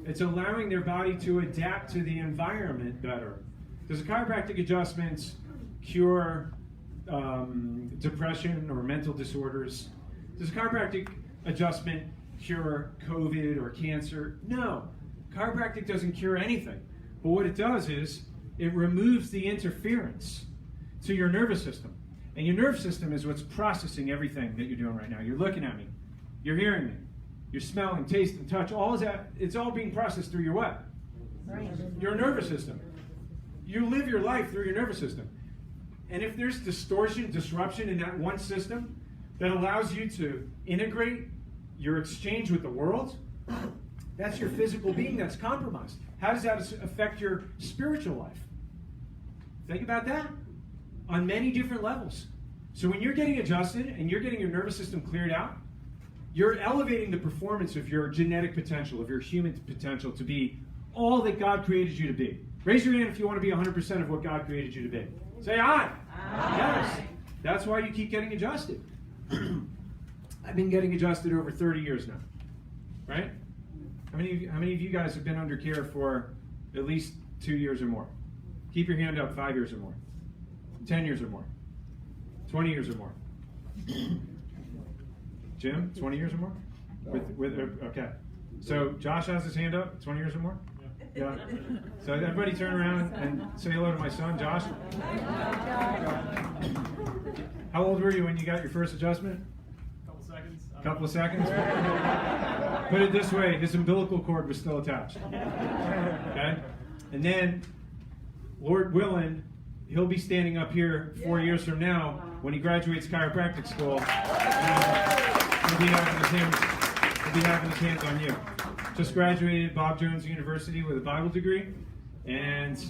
It's allowing their body to adapt to the environment better. Does a chiropractic adjustment cure depression or mental disorders? Does a chiropractic adjustment cure COVID or cancer? No. Chiropractic doesn't cure anything. But what it does is it removes the interference to your nervous system. And your nervous system is what's processing everything that you're doing right now. You're looking at me. You're hearing me. You're smelling, tasting, touch. All is that. It's all being processed through your what? Your nervous system. You live your life through your nervous system. And if there's distortion, disruption in that one system that allows you to integrate your exchange with the world, that's your physical being that's compromised. How does that affect your spiritual life? Think about that on many different levels. So when you're getting adjusted and you're getting your nervous system cleared out, you're elevating the performance of your genetic potential, of your human potential to be all that God created you to be. Raise your hand if you want to be 100% of what God created you to be. Say aye. Aye. Yes. That's why you keep getting adjusted. I've been getting adjusted over 30 years now. Right? How many of you guys have been under care for at least 2 years or more? Keep your hand up. 5 years or more. 10 years or more. 20 years or more. Jim, 20 years or more? Okay. So Josh has his hand up. 20 years or more? Yeah. So everybody turn around and say hello to my son, Josh. How old were you when you got your first adjustment? Couple of seconds. Put it this way, his umbilical cord was still attached. Okay? And then, Lord willing, he'll be standing up here 4 years from now when he graduates chiropractic school. He'll be having his hands on you. Just graduated Bob Jones University with a Bible degree, and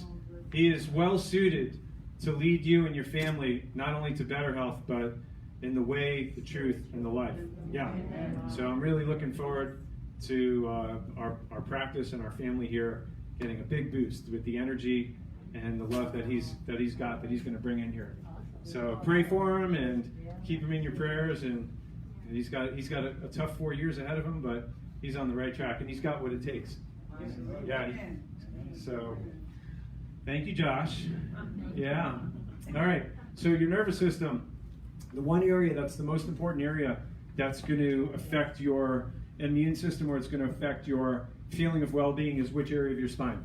he is well suited to lead you and your family not only to better health, but in the way, the truth, and the life. Yeah. So I'm really looking forward to our practice and our family here getting a big boost with the energy and the love that he's got, that he's going to bring in here. So pray for him and keep him in your prayers. And he's got a tough 4 years ahead of him, but he's on the right track and he's got what it takes. So thank you, Josh. Yeah. All right. So your nervous system. The one area that's the most important area that's going to affect your immune system, or it's going to affect your feeling of well-being, is which area of your spine?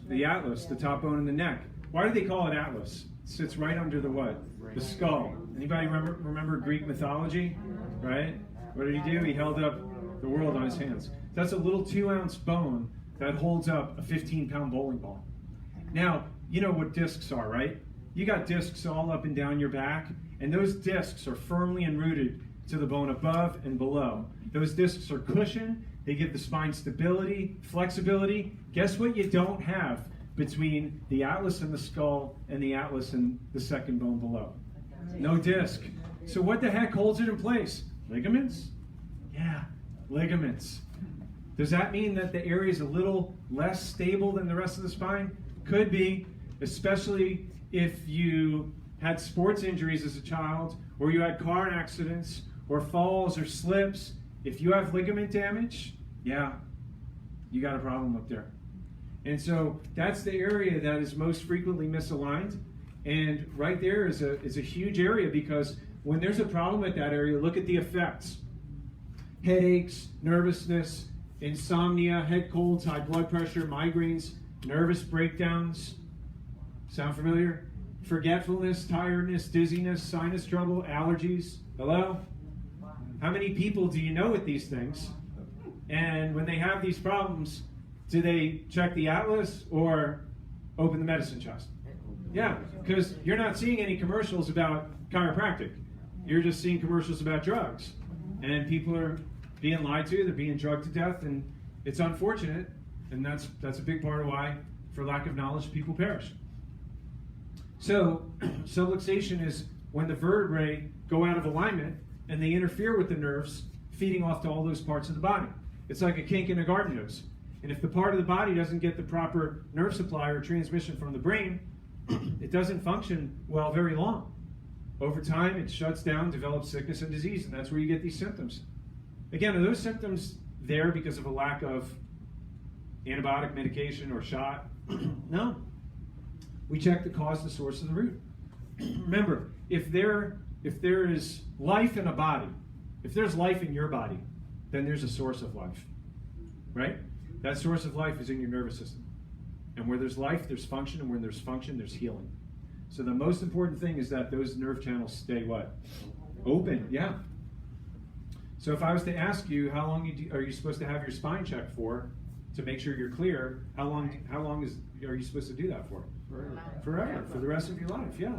The atlas, the top bone in the neck. Why do they call it atlas? It sits right under the what? The skull. Anybody remember Greek mythology? Right? What did he do? He held up the world on his hands. That's a little 2-ounce bone that holds up a 15-pound bowling ball. Now, you know what discs are, right? You got discs all up and down your back, and those discs are firmly enrooted to the bone above and below. Those discs are cushioned. They give the spine stability, flexibility. Guess what you don't have between the atlas and the skull and the atlas and the second bone below? No disc. So what the heck holds it in place? Ligaments? Yeah, ligaments. Does that mean that the area is a little less stable than the rest of the spine? Could be, especially if you had sports injuries as a child, or you had car accidents, or falls or slips. If you have ligament damage, yeah, you got a problem up there. And so that's the area that is most frequently misaligned. And right there is a huge area, because when there's a problem at that area, look at the effects. Headaches, nervousness, insomnia, head colds, high blood pressure, migraines, nervous breakdowns. Sound familiar? Forgetfulness, tiredness, dizziness, sinus trouble, allergies. Hello? How many people do you know with these things? And when they have these problems, do they check the atlas or open the medicine chest? Yeah, because you're not seeing any commercials about chiropractic. You're just seeing commercials about drugs. And people are being lied to, they're being drugged to death, and it's unfortunate, and that's a big part of why, for lack of knowledge, people perish. So, subluxation is when the vertebrae go out of alignment and they interfere with the nerves, feeding off to all those parts of the body. It's like a kink in a garden hose. And if the part of the body doesn't get the proper nerve supply or transmission from the brain, it doesn't function well very long. Over time, it shuts down, develops sickness and disease, and that's where you get these symptoms. Again, are those symptoms there because of a lack of antibiotic medication or shot? No. We check the cause, the source, and the root. Remember, if there is life in a body, if there's life in your body, then there's a source of life, right? That source of life is in your nervous system. And where there's life, there's function, and where there's function, there's healing. So the most important thing is that those nerve channels stay what? Open, yeah. So if I was to ask you, how long are you supposed to have your spine checked for to make sure you're clear? How long are you supposed to do that for? Forever, for the rest of your life, yeah.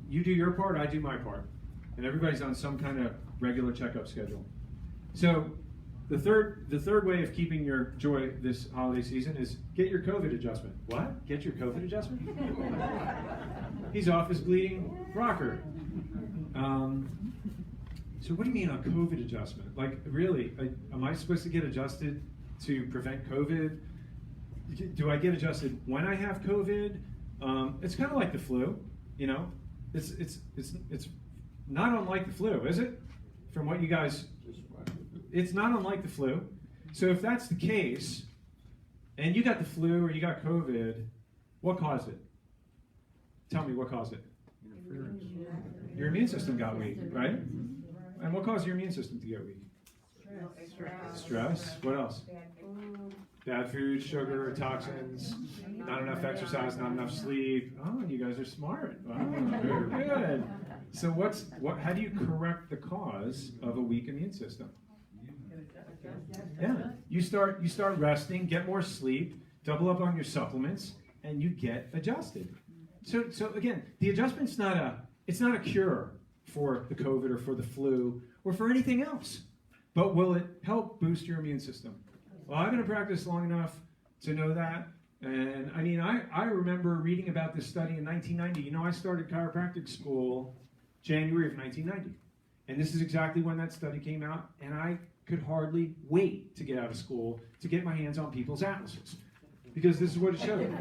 You do your part, I do my part. And everybody's on some kind of regular checkup schedule. So the third way of keeping your joy this holiday season is get your COVID adjustment. What? Get your COVID adjustment? He's off his bleeding rocker. So what do you mean a COVID adjustment? Like, really, am I supposed to get adjusted to prevent COVID? Do I get adjusted when I have COVID? It's kind of like the flu, you know. It's not unlike the flu, is it? From what you guys, it's not unlike the flu. So if that's the case, and you got the flu or you got COVID, what caused it? Tell me what caused it. Your immune system got weak, right? And what caused your immune system to get weak? Stress. What else? Bad food, sugar, toxins, not enough exercise, not enough sleep. Oh, you guys are smart. Wow, very good. So how do you correct the cause of a weak immune system? Yeah, you start resting, get more sleep, double up on your supplements, and you get adjusted. So again, the adjustment's not a cure for the COVID or for the flu or for anything else. But will it help boost your immune system? Well, I've been in practice long enough to know that. And I mean, I remember reading about this study in 1990. You know, I started chiropractic school January of 1990. And this is exactly when that study came out. And I could hardly wait to get out of school to get my hands on people's atlases. Because this is what it showed.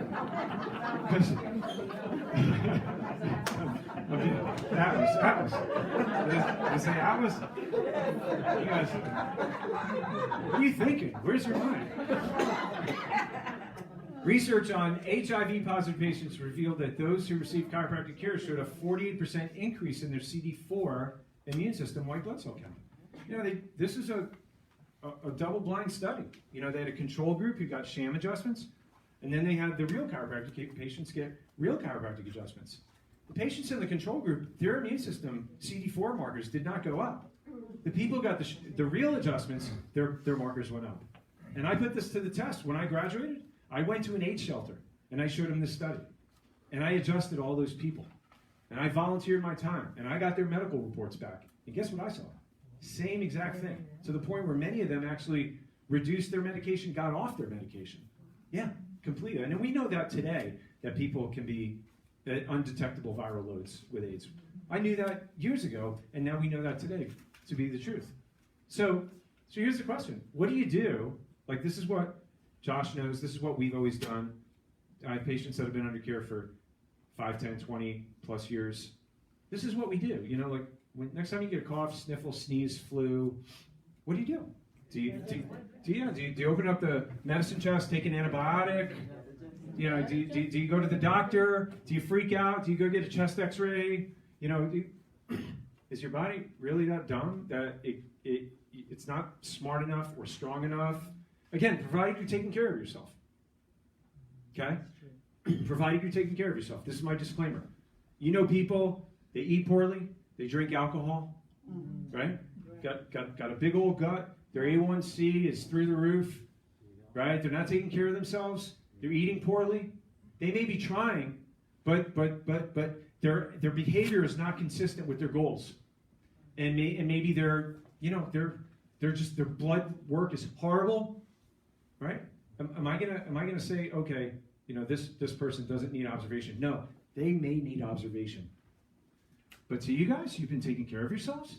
Atlas. Did I say Atlas? You guys, what are you thinking? Where's your mind? Research on HIV-positive patients revealed that those who received chiropractic care showed a 48% increase in their CD4 immune system white blood cell count. You know, this is a double-blind study. You know, they had a control group who got sham adjustments, and then they had the real chiropractic patients get real chiropractic adjustments. The patients in the control group, their immune system CD4 markers did not go up. The people who got the real adjustments, their markers went up. And I put this to the test. When I graduated, I went to an AIDS shelter, and I showed them this study. And I adjusted all those people. And I volunteered my time, and I got their medical reports back. And guess what I saw? Same exact thing. To the point where many of them actually reduced their medication, got off their medication. Yeah, completely. And we know that today, that people can be at undetectable viral loads with AIDS. I knew that years ago, and now we know that today to be the truth. So here's the question. What do you do? Like, this is what Josh knows. This is what we've always done. I have patients that have been under care for 5, 10, 20 plus years. This is what we do. You know, like, next time you get a cough, sniffle, sneeze, flu, what do you do? Do you open up the medicine chest, take an antibiotic? You know, do you go to the doctor? Do you freak out? Do you go get a chest X-ray? You know, is your body really that dumb that it's not smart enough or strong enough? Again, provided you're taking care of yourself. Okay? Provided you're taking care of yourself. This is my disclaimer. You know people, they eat poorly, they drink alcohol, right? Got a big old gut. Their A1C is through the roof, right? They're not taking care of themselves. They're eating poorly. They may be trying, but their behavior is not consistent with their goals, and maybe their blood work is horrible, right? Am I gonna say, okay, this person doesn't need observation? No, they may need observation. But to you guys, you've been taking care of yourselves.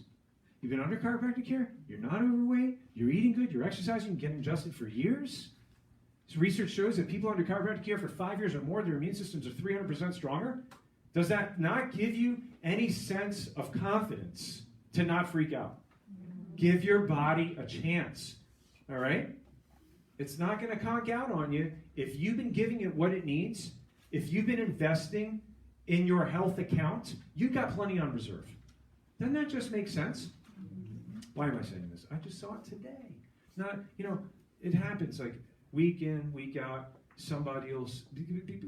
You've been under chiropractic care. You're not overweight. You're eating good. You're exercising. Getting adjusted for years. So research shows that people under chiropractic care for 5 years or more, their immune systems are 300% stronger. Does that not give you any sense of confidence to not freak out? Give your body a chance. All right? It's not going to conk out on you if you've been giving it what it needs. If you've been investing in your health account, you've got plenty on reserve. Doesn't that just make sense? Why am I saying this? I just saw it today. It's not, it happens like week in, week out. Somebody else,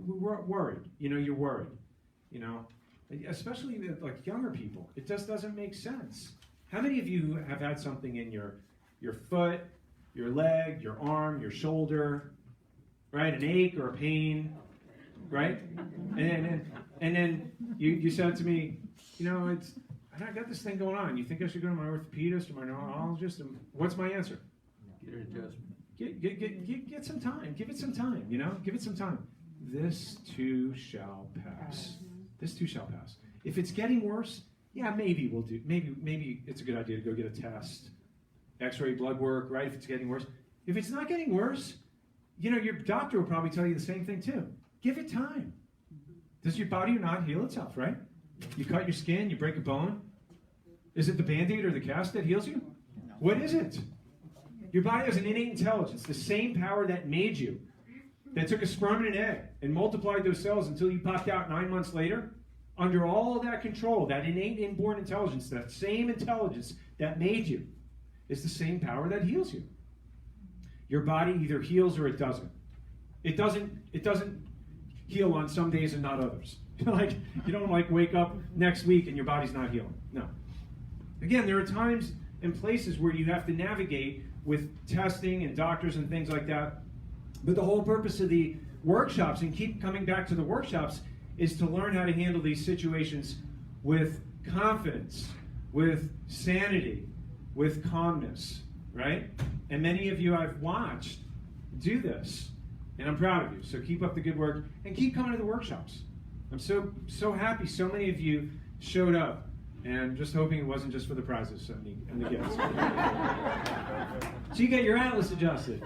we're worried. You're worried. Especially with, like, younger people. It just doesn't make sense. How many of you have had something in your foot, your leg, your arm, your shoulder, right? An ache or a pain, right? And then you said to me, I got this thing going on. You think I should go to my orthopedist or my neurologist? And what's my answer? Get an adjustment. Get some time. Give it some time. Give it some time. This too shall pass. This too shall pass. If it's getting worse, yeah, maybe we'll do. Maybe it's a good idea to go get a test, X-ray, blood work, right? If it's getting worse. If it's not getting worse, your doctor will probably tell you the same thing too. Give it time. Does your body not heal itself, right? You cut your skin, you break a bone. Is it the Band-Aid or the cast that heals you? What is it? Your body has an innate intelligence, the same power that made you, that took a sperm and an egg and multiplied those cells until you popped out 9 months later. Under all of that control, that innate inborn intelligence, that same intelligence that made you, is the same power that heals you. Your body either heals or it doesn't. It doesn't heal on some days and not others. You don't wake up next week and your body's not healing. No. Again, there are times and places where you have to navigate with testing and doctors and things like that. But the whole purpose of the workshops, and keep coming back to the workshops, is to learn how to handle these situations with confidence, with sanity, with calmness, right? And many of you I've watched do this, and I'm proud of you. So keep up the good work and keep coming to the workshops. I'm so happy so many of you showed up, and just hoping it wasn't just for the prizes and the gifts. So you get your atlas adjusted.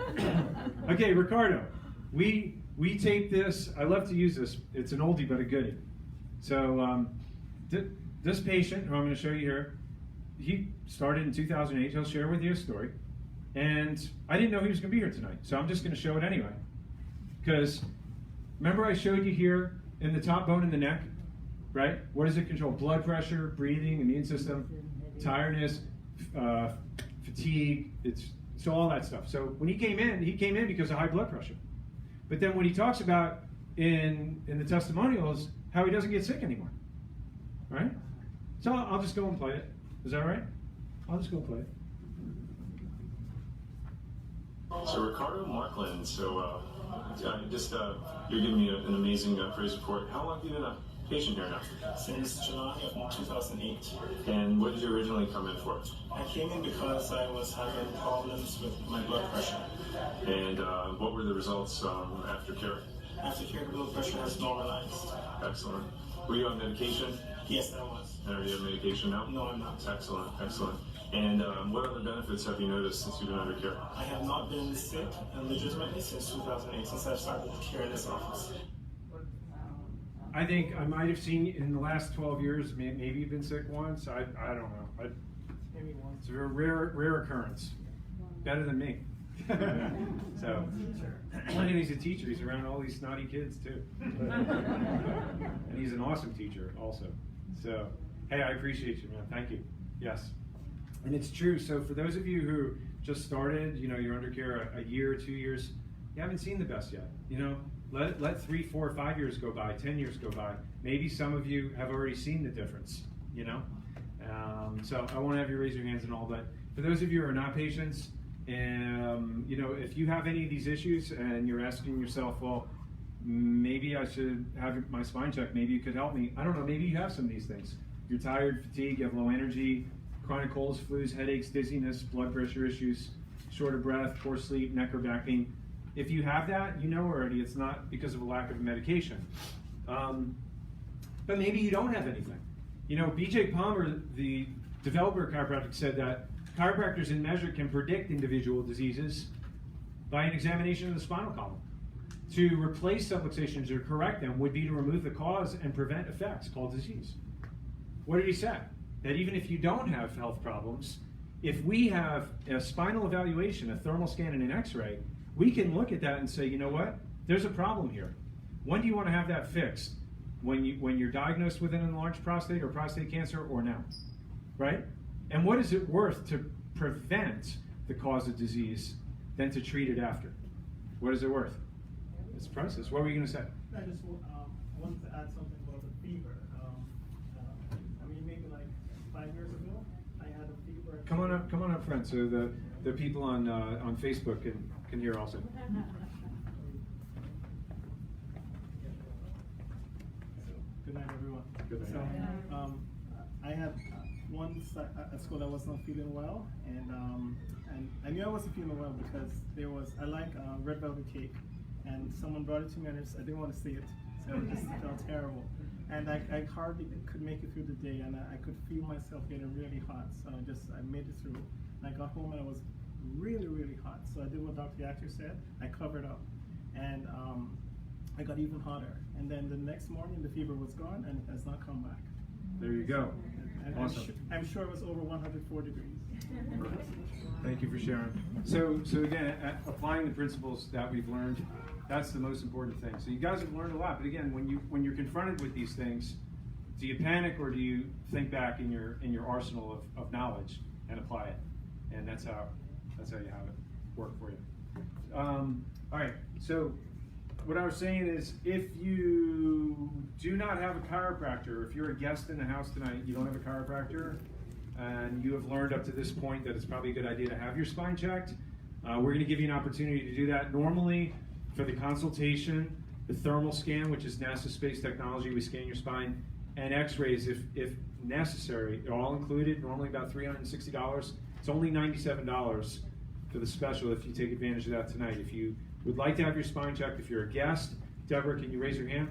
Okay, Ricardo, we tape this. I love to use this. It's an oldie but a goodie. So this patient, who I'm going to show you here, he started in 2008. He'll share with you a story. And I didn't know he was going to be here tonight, so I'm just going to show it anyway. Because remember I showed you here in the top bone in the neck, right? What does it control? Blood pressure, breathing, immune system, tiredness, fatigue, so all that stuff. So when he came in because of high blood pressure. But then what he talks about in the testimonials, how he doesn't get sick anymore, right? So I'll just go and play it. Is that right? I'll just go play it. So Ricardo Markland, you're giving me an amazing praise report. How long have you been a patient here now? Since July of 2008. And what did you originally come in for? I came in because I was having problems with my blood pressure. And what were the results after care? After care, the blood pressure has normalized. Excellent. Were you on medication? Yes, I was. Are you on medication now? No, I'm not. Excellent, excellent. And what other benefits have you noticed since you've been under care? I have not been sick legitimately since 2008, since I've started care in this office. I think I might have seen in the last 12 years, maybe you've been sick once. I don't know. Maybe once. It's a rare occurrence. Better than me. So, and he's a teacher. He's around all these snotty kids too. And he's an awesome teacher also. So, hey, I appreciate you, man. Thank you. Yes. And it's true. So for those of you who just started, you're under care a year or 2 years, you haven't seen the best yet. Let 3, 4, 5 years go by, 10 years go by. Maybe some of you have already seen the difference, So I won't have you raise your hands and all, but for those of you who are not patients, if you have any of these issues and you're asking yourself, well, maybe I should have my spine checked. Maybe you could help me. I don't know. Maybe you have some of these things. You're tired, fatigued, you have low energy, chronic colds, flus, headaches, dizziness, blood pressure issues, short of breath, poor sleep, neck or back pain. If you have that, you know already it's not because of a lack of medication. But maybe you don't have anything. You know, B.J. Palmer, the developer of chiropractic, said that chiropractors in measure can predict individual diseases by an examination of the spinal column. To replace subluxations or correct them would be to remove the cause and prevent effects called disease. What did he say? That even if you don't have health problems, if we have a spinal evaluation, a thermal scan, and an x-ray, we can look at that and say, you know what? There's a problem here. When do you want to have that fixed? When you're diagnosed with an enlarged prostate or prostate cancer, or now, right? And what is it worth to prevent the cause of disease than to treat it after? What is it worth? It's priceless. What were you going to say? I just wanted to add something about the fever. I mean, maybe like 5 years ago, I had a fever. Come on up front, so the people on Facebook can hear also. Good night, everyone. Good night. So, I had once at school I was not feeling well, and I knew I wasn't feeling well because I like red velvet cake, and someone brought it to me and I didn't want to see it, so it just felt terrible, and I hardly could make it through the day, and I could feel myself getting really hot, so I made it through, and I got home and I was really, really hot, so I did what Dr. Yachter said. I covered up, and I got even hotter, and then the next morning the fever was gone and it has not come back. There you go. And Awesome. I'm sure it was over 104 degrees. Thank you for sharing. So again, applying the principles that we've learned, that's the most important thing. So you guys have learned a lot, but again, when you're confronted with these things, do you panic or do you think back in your arsenal of knowledge and apply it? And that's how you have it work for you. All right. So what I was saying is, if you do not have a chiropractor, if you're a guest in the house tonight, you don't have a chiropractor, and you have learned up to this point that it's probably a good idea to have your spine checked, we're going to give you an opportunity to do that. Normally, for the consultation, the thermal scan, which is NASA space technology, we scan your spine, and x-rays if necessary. They're all included, normally about $360. It's only $97 for the special if you take advantage of that tonight. If you would like to have your spine checked, if you're a guest, Deborah, can you raise your hand?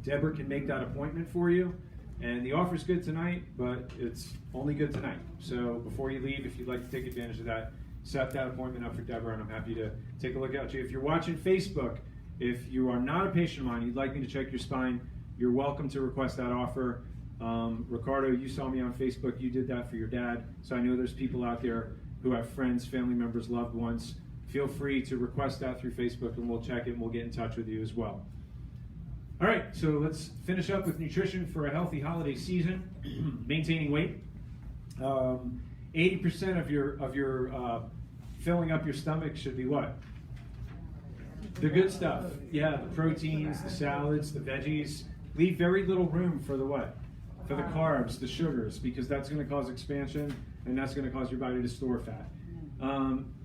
Deborah can make that appointment for you. And the offer's good tonight, but it's only good tonight. So before you leave, if you'd like to take advantage of that, set that appointment up for Deborah, and I'm happy to take a look at you. If you're watching Facebook, if you are not a patient of mine, you'd like me to check your spine, you're welcome to request that offer. Ricardo, you saw me on Facebook, you did that for your dad, so I know there's people out there who have friends, family members, loved ones. Feel free to request that through Facebook, and we'll check it, and we'll get in touch with you as well. All right, so let's finish up with nutrition for a healthy holiday season. Maintaining weight. 80% of your filling up your stomach should be what? The good stuff. Yeah, the proteins, the salads, the veggies. Leave very little room for the what? For the carbs, the sugars, because that's going to cause expansion, and that's going to cause your body to store fat.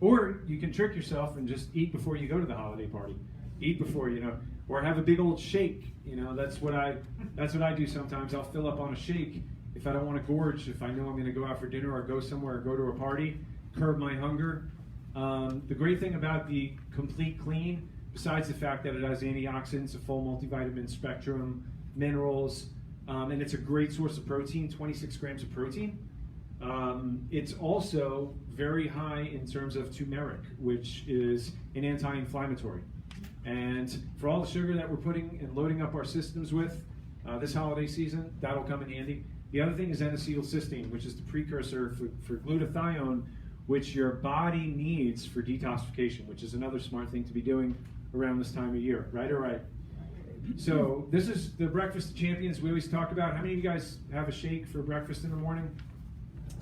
Or you can trick yourself and just eat before you go to the holiday party. Eat before, or have a big old shake. That's what I do sometimes. I'll fill up on a shake if I don't want to gorge, if I know I'm going to go out for dinner or go somewhere or go to a party, curb my hunger. The great thing about the Complete Clean, besides the fact that it has antioxidants, a full multivitamin spectrum, minerals, and it's a great source of protein, 26 grams of protein. It's also very high in terms of turmeric, which is an anti-inflammatory. And for all the sugar that we're putting and loading up our systems with this holiday season, that'll come in handy. The other thing is N-acetylcysteine, which is the precursor for glutathione, which your body needs for detoxification, which is another smart thing to be doing around this time of year. Right or right? So this is the Breakfast of Champions we always talk about. How many of you guys have a shake for breakfast in the morning?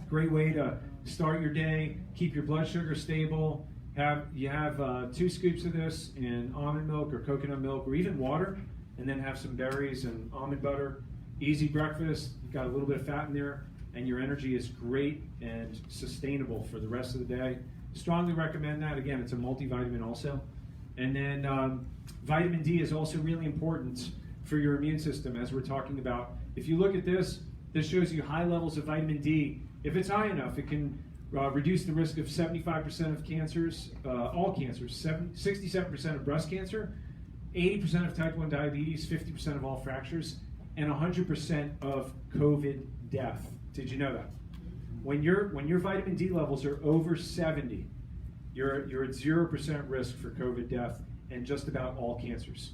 Great way to start your day, keep your blood sugar stable. You have 2 scoops of this in almond milk or coconut milk or even water, and then have some berries and almond butter. Easy breakfast, you've got a little bit of fat in there, and your energy is great and sustainable for the rest of the day. Strongly recommend that. Again, it's a multivitamin also. And then vitamin D is also really important for your immune system, as we're talking about. If you look at this, this shows you high levels of vitamin D. If it's high enough, it can reduce the risk of 75% of cancers, all cancers, 67% of breast cancer, 80% of type 1 diabetes, 50% of all fractures, and 100% of COVID death. Did you know that? When your vitamin D levels are over 70, you're at 0% risk for COVID death and just about all cancers.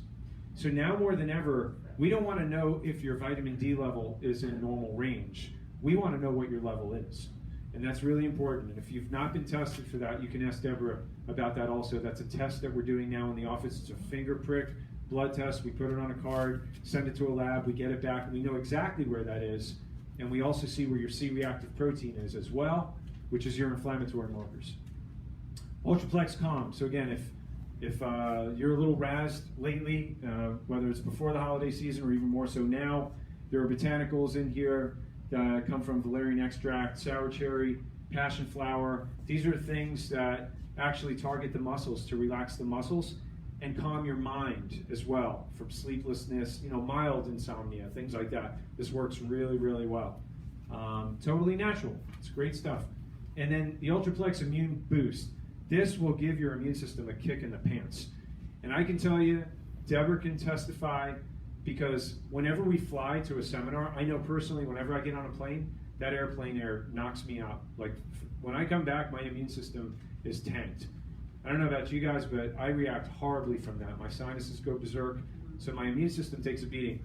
So now more than ever, we don't want to know if your vitamin D level is in normal range. We want to know what your level is. And that's really important. And if you've not been tested for that, you can ask Deborah about that also. That's a test that we're doing now in the office. It's a finger prick blood test. We put it on a card, send it to a lab, we get it back, and we know exactly where that is. And we also see where your C-reactive protein is as well, which is your inflammatory markers. Ultraplex Calm. So again, if you're a little razzed lately, whether it's before the holiday season or even more so now, there are botanicals in here that come from valerian extract, sour cherry, passion flower. These are things that actually target the muscles to relax the muscles and calm your mind as well from sleeplessness, mild insomnia, things like that. This works really, really well. Totally natural. It's great stuff. And then the Ultraplex Immune Boost. This will give your immune system a kick in the pants. And I can tell you, Deborah can testify, because whenever we fly to a seminar, I know personally, whenever I get on a plane, that airplane air knocks me out. Like, when I come back, my immune system is tanked. I don't know about you guys, but I react horribly from that. My sinuses go berserk, so my immune system takes a beating.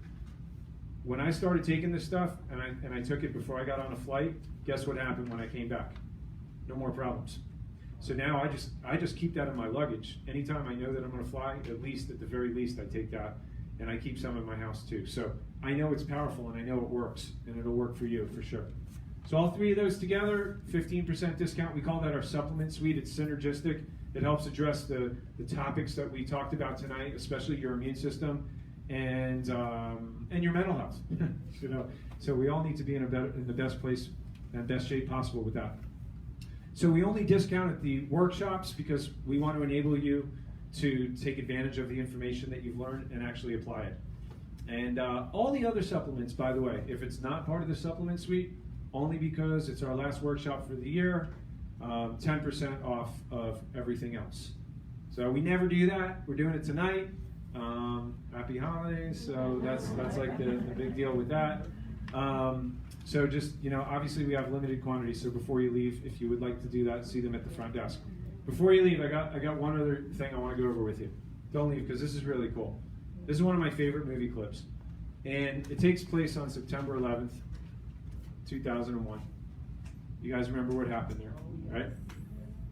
When I started taking this stuff, and I took it before I got on a flight, guess what happened when I came back? No more problems. So now I just keep that in my luggage. Anytime I know that I'm going to fly, at the very least, I take that, and I keep some in my house too. So I know it's powerful, and I know it works, and it'll work for you for sure. So all three of those together, 15% discount. We call that our supplement suite. It's synergistic. It helps address the topics that we talked about tonight, especially your immune system and your mental health. So we all need to be in the best place and best shape possible with that. So we only discount at the workshops because we want to enable you to take advantage of the information that you've learned and actually apply it. And all the other supplements, by the way, if it's not part of the supplement suite, only because it's our last workshop for the year, 10% off of everything else. So we never do that. We're doing it tonight. Happy holidays. So that's like the big deal with that. So just, obviously we have limited quantities. So before you leave, if you would like to do that, see them at the front desk. Before you leave, I got one other thing I want to go over with you. Don't leave, because this is really cool. This is one of my favorite movie clips. And it takes place on September 11th, 2001. You guys remember what happened there, right?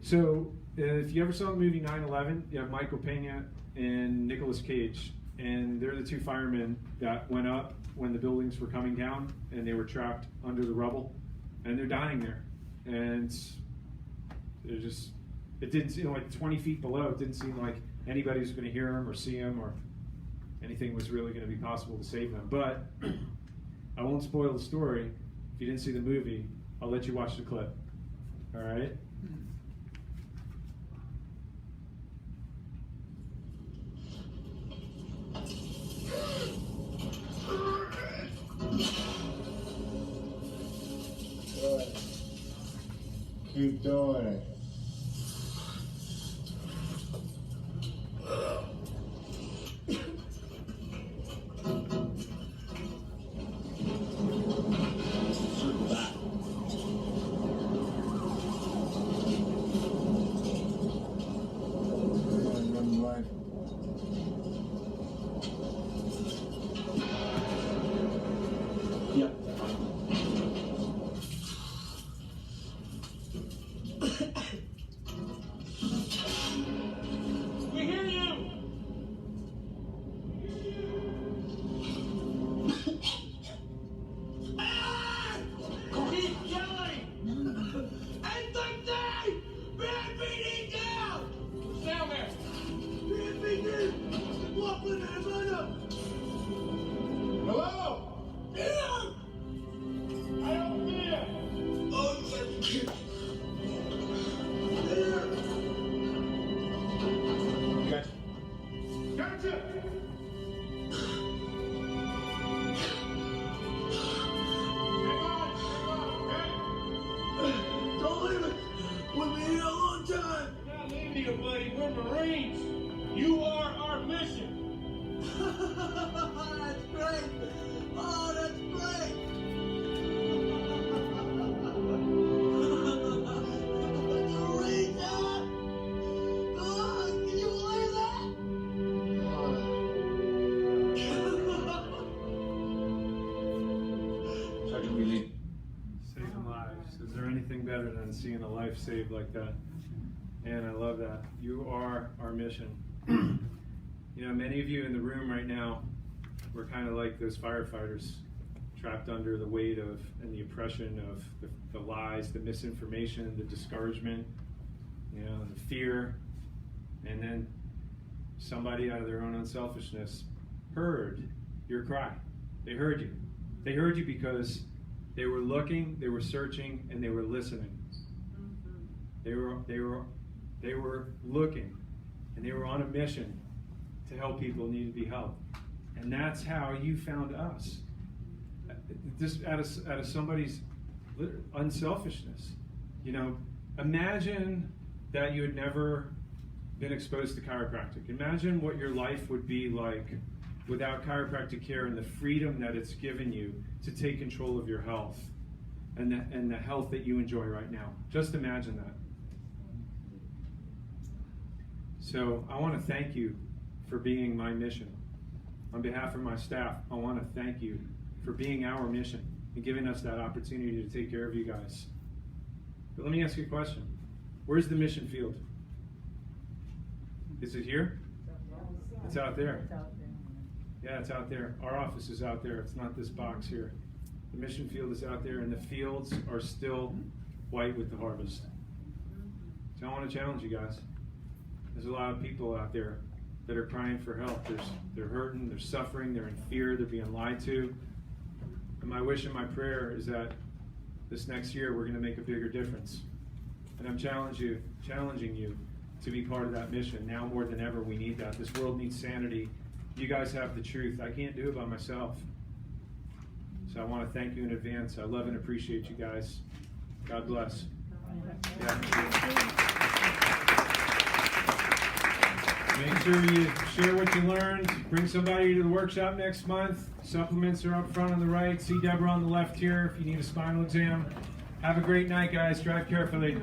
So if you ever saw the movie 9/11, you have Michael Pena and Nicolas Cage, and they're the two firemen that went up when the buildings were coming down, and they were trapped under the rubble, and they're dying there. And it didn't seem like 20 feet below, it didn't seem like anybody was going to hear them or see them or anything was really going to be possible to save them. But I won't spoil the story. If you didn't see the movie, I'll let you watch the clip. All right? Keep doing it. Don't leave it. We'll be here a long time. We're not leaving you, buddy. We're Marines. You are our mission. That's great. Oh, that's great. Marine, Dad. Oh, can you believe that? Sergeant, we need. Saving lives. Is there anything better than seeing a life saved like that? And I love that. You are our mission. You know, many of you in the room right now, we're kind of like those firefighters trapped under the weight of and the oppression of the lies, the misinformation, the discouragement, you know, the fear. And then somebody out of their own unselfishness heard your cry. They heard you. They heard you because they were looking, they were searching, and they were listening. They were looking, and they were on a mission to help people who need to be helped. And that's how you found us. Just out of somebody's unselfishness. You know, imagine that you had never been exposed to chiropractic. Imagine what your life would be like without chiropractic care and the freedom that it's given you to take control of your health and the health that you enjoy right now. Just imagine that. So I want to thank you for being my mission. On behalf of my staff, I want to thank you for being our mission and giving us that opportunity to take care of you guys. But let me ask you a question. Where's the mission field? Is it here? It's out there. Yeah, it's out there. Our office is out there. It's not this box here. The mission field is out there, and the fields are still white with the harvest. So I want to challenge you guys. There's a lot of people out there that are crying for help. They're hurting, they're suffering, they're in fear, they're being lied to. And my wish and my prayer is that this next year we're going to make a bigger difference. And I'm challenging you to be part of that mission. Now more than ever, we need that. This world needs sanity. You guys have the truth. I can't do it by myself. So I want to thank you in advance. I love and appreciate you guys. God bless. Make sure you share what you learned. Bring somebody to the workshop next month. Supplements are up front on the right. See Deborah on the left here if you need a spinal exam. Have a great night, guys. Drive carefully.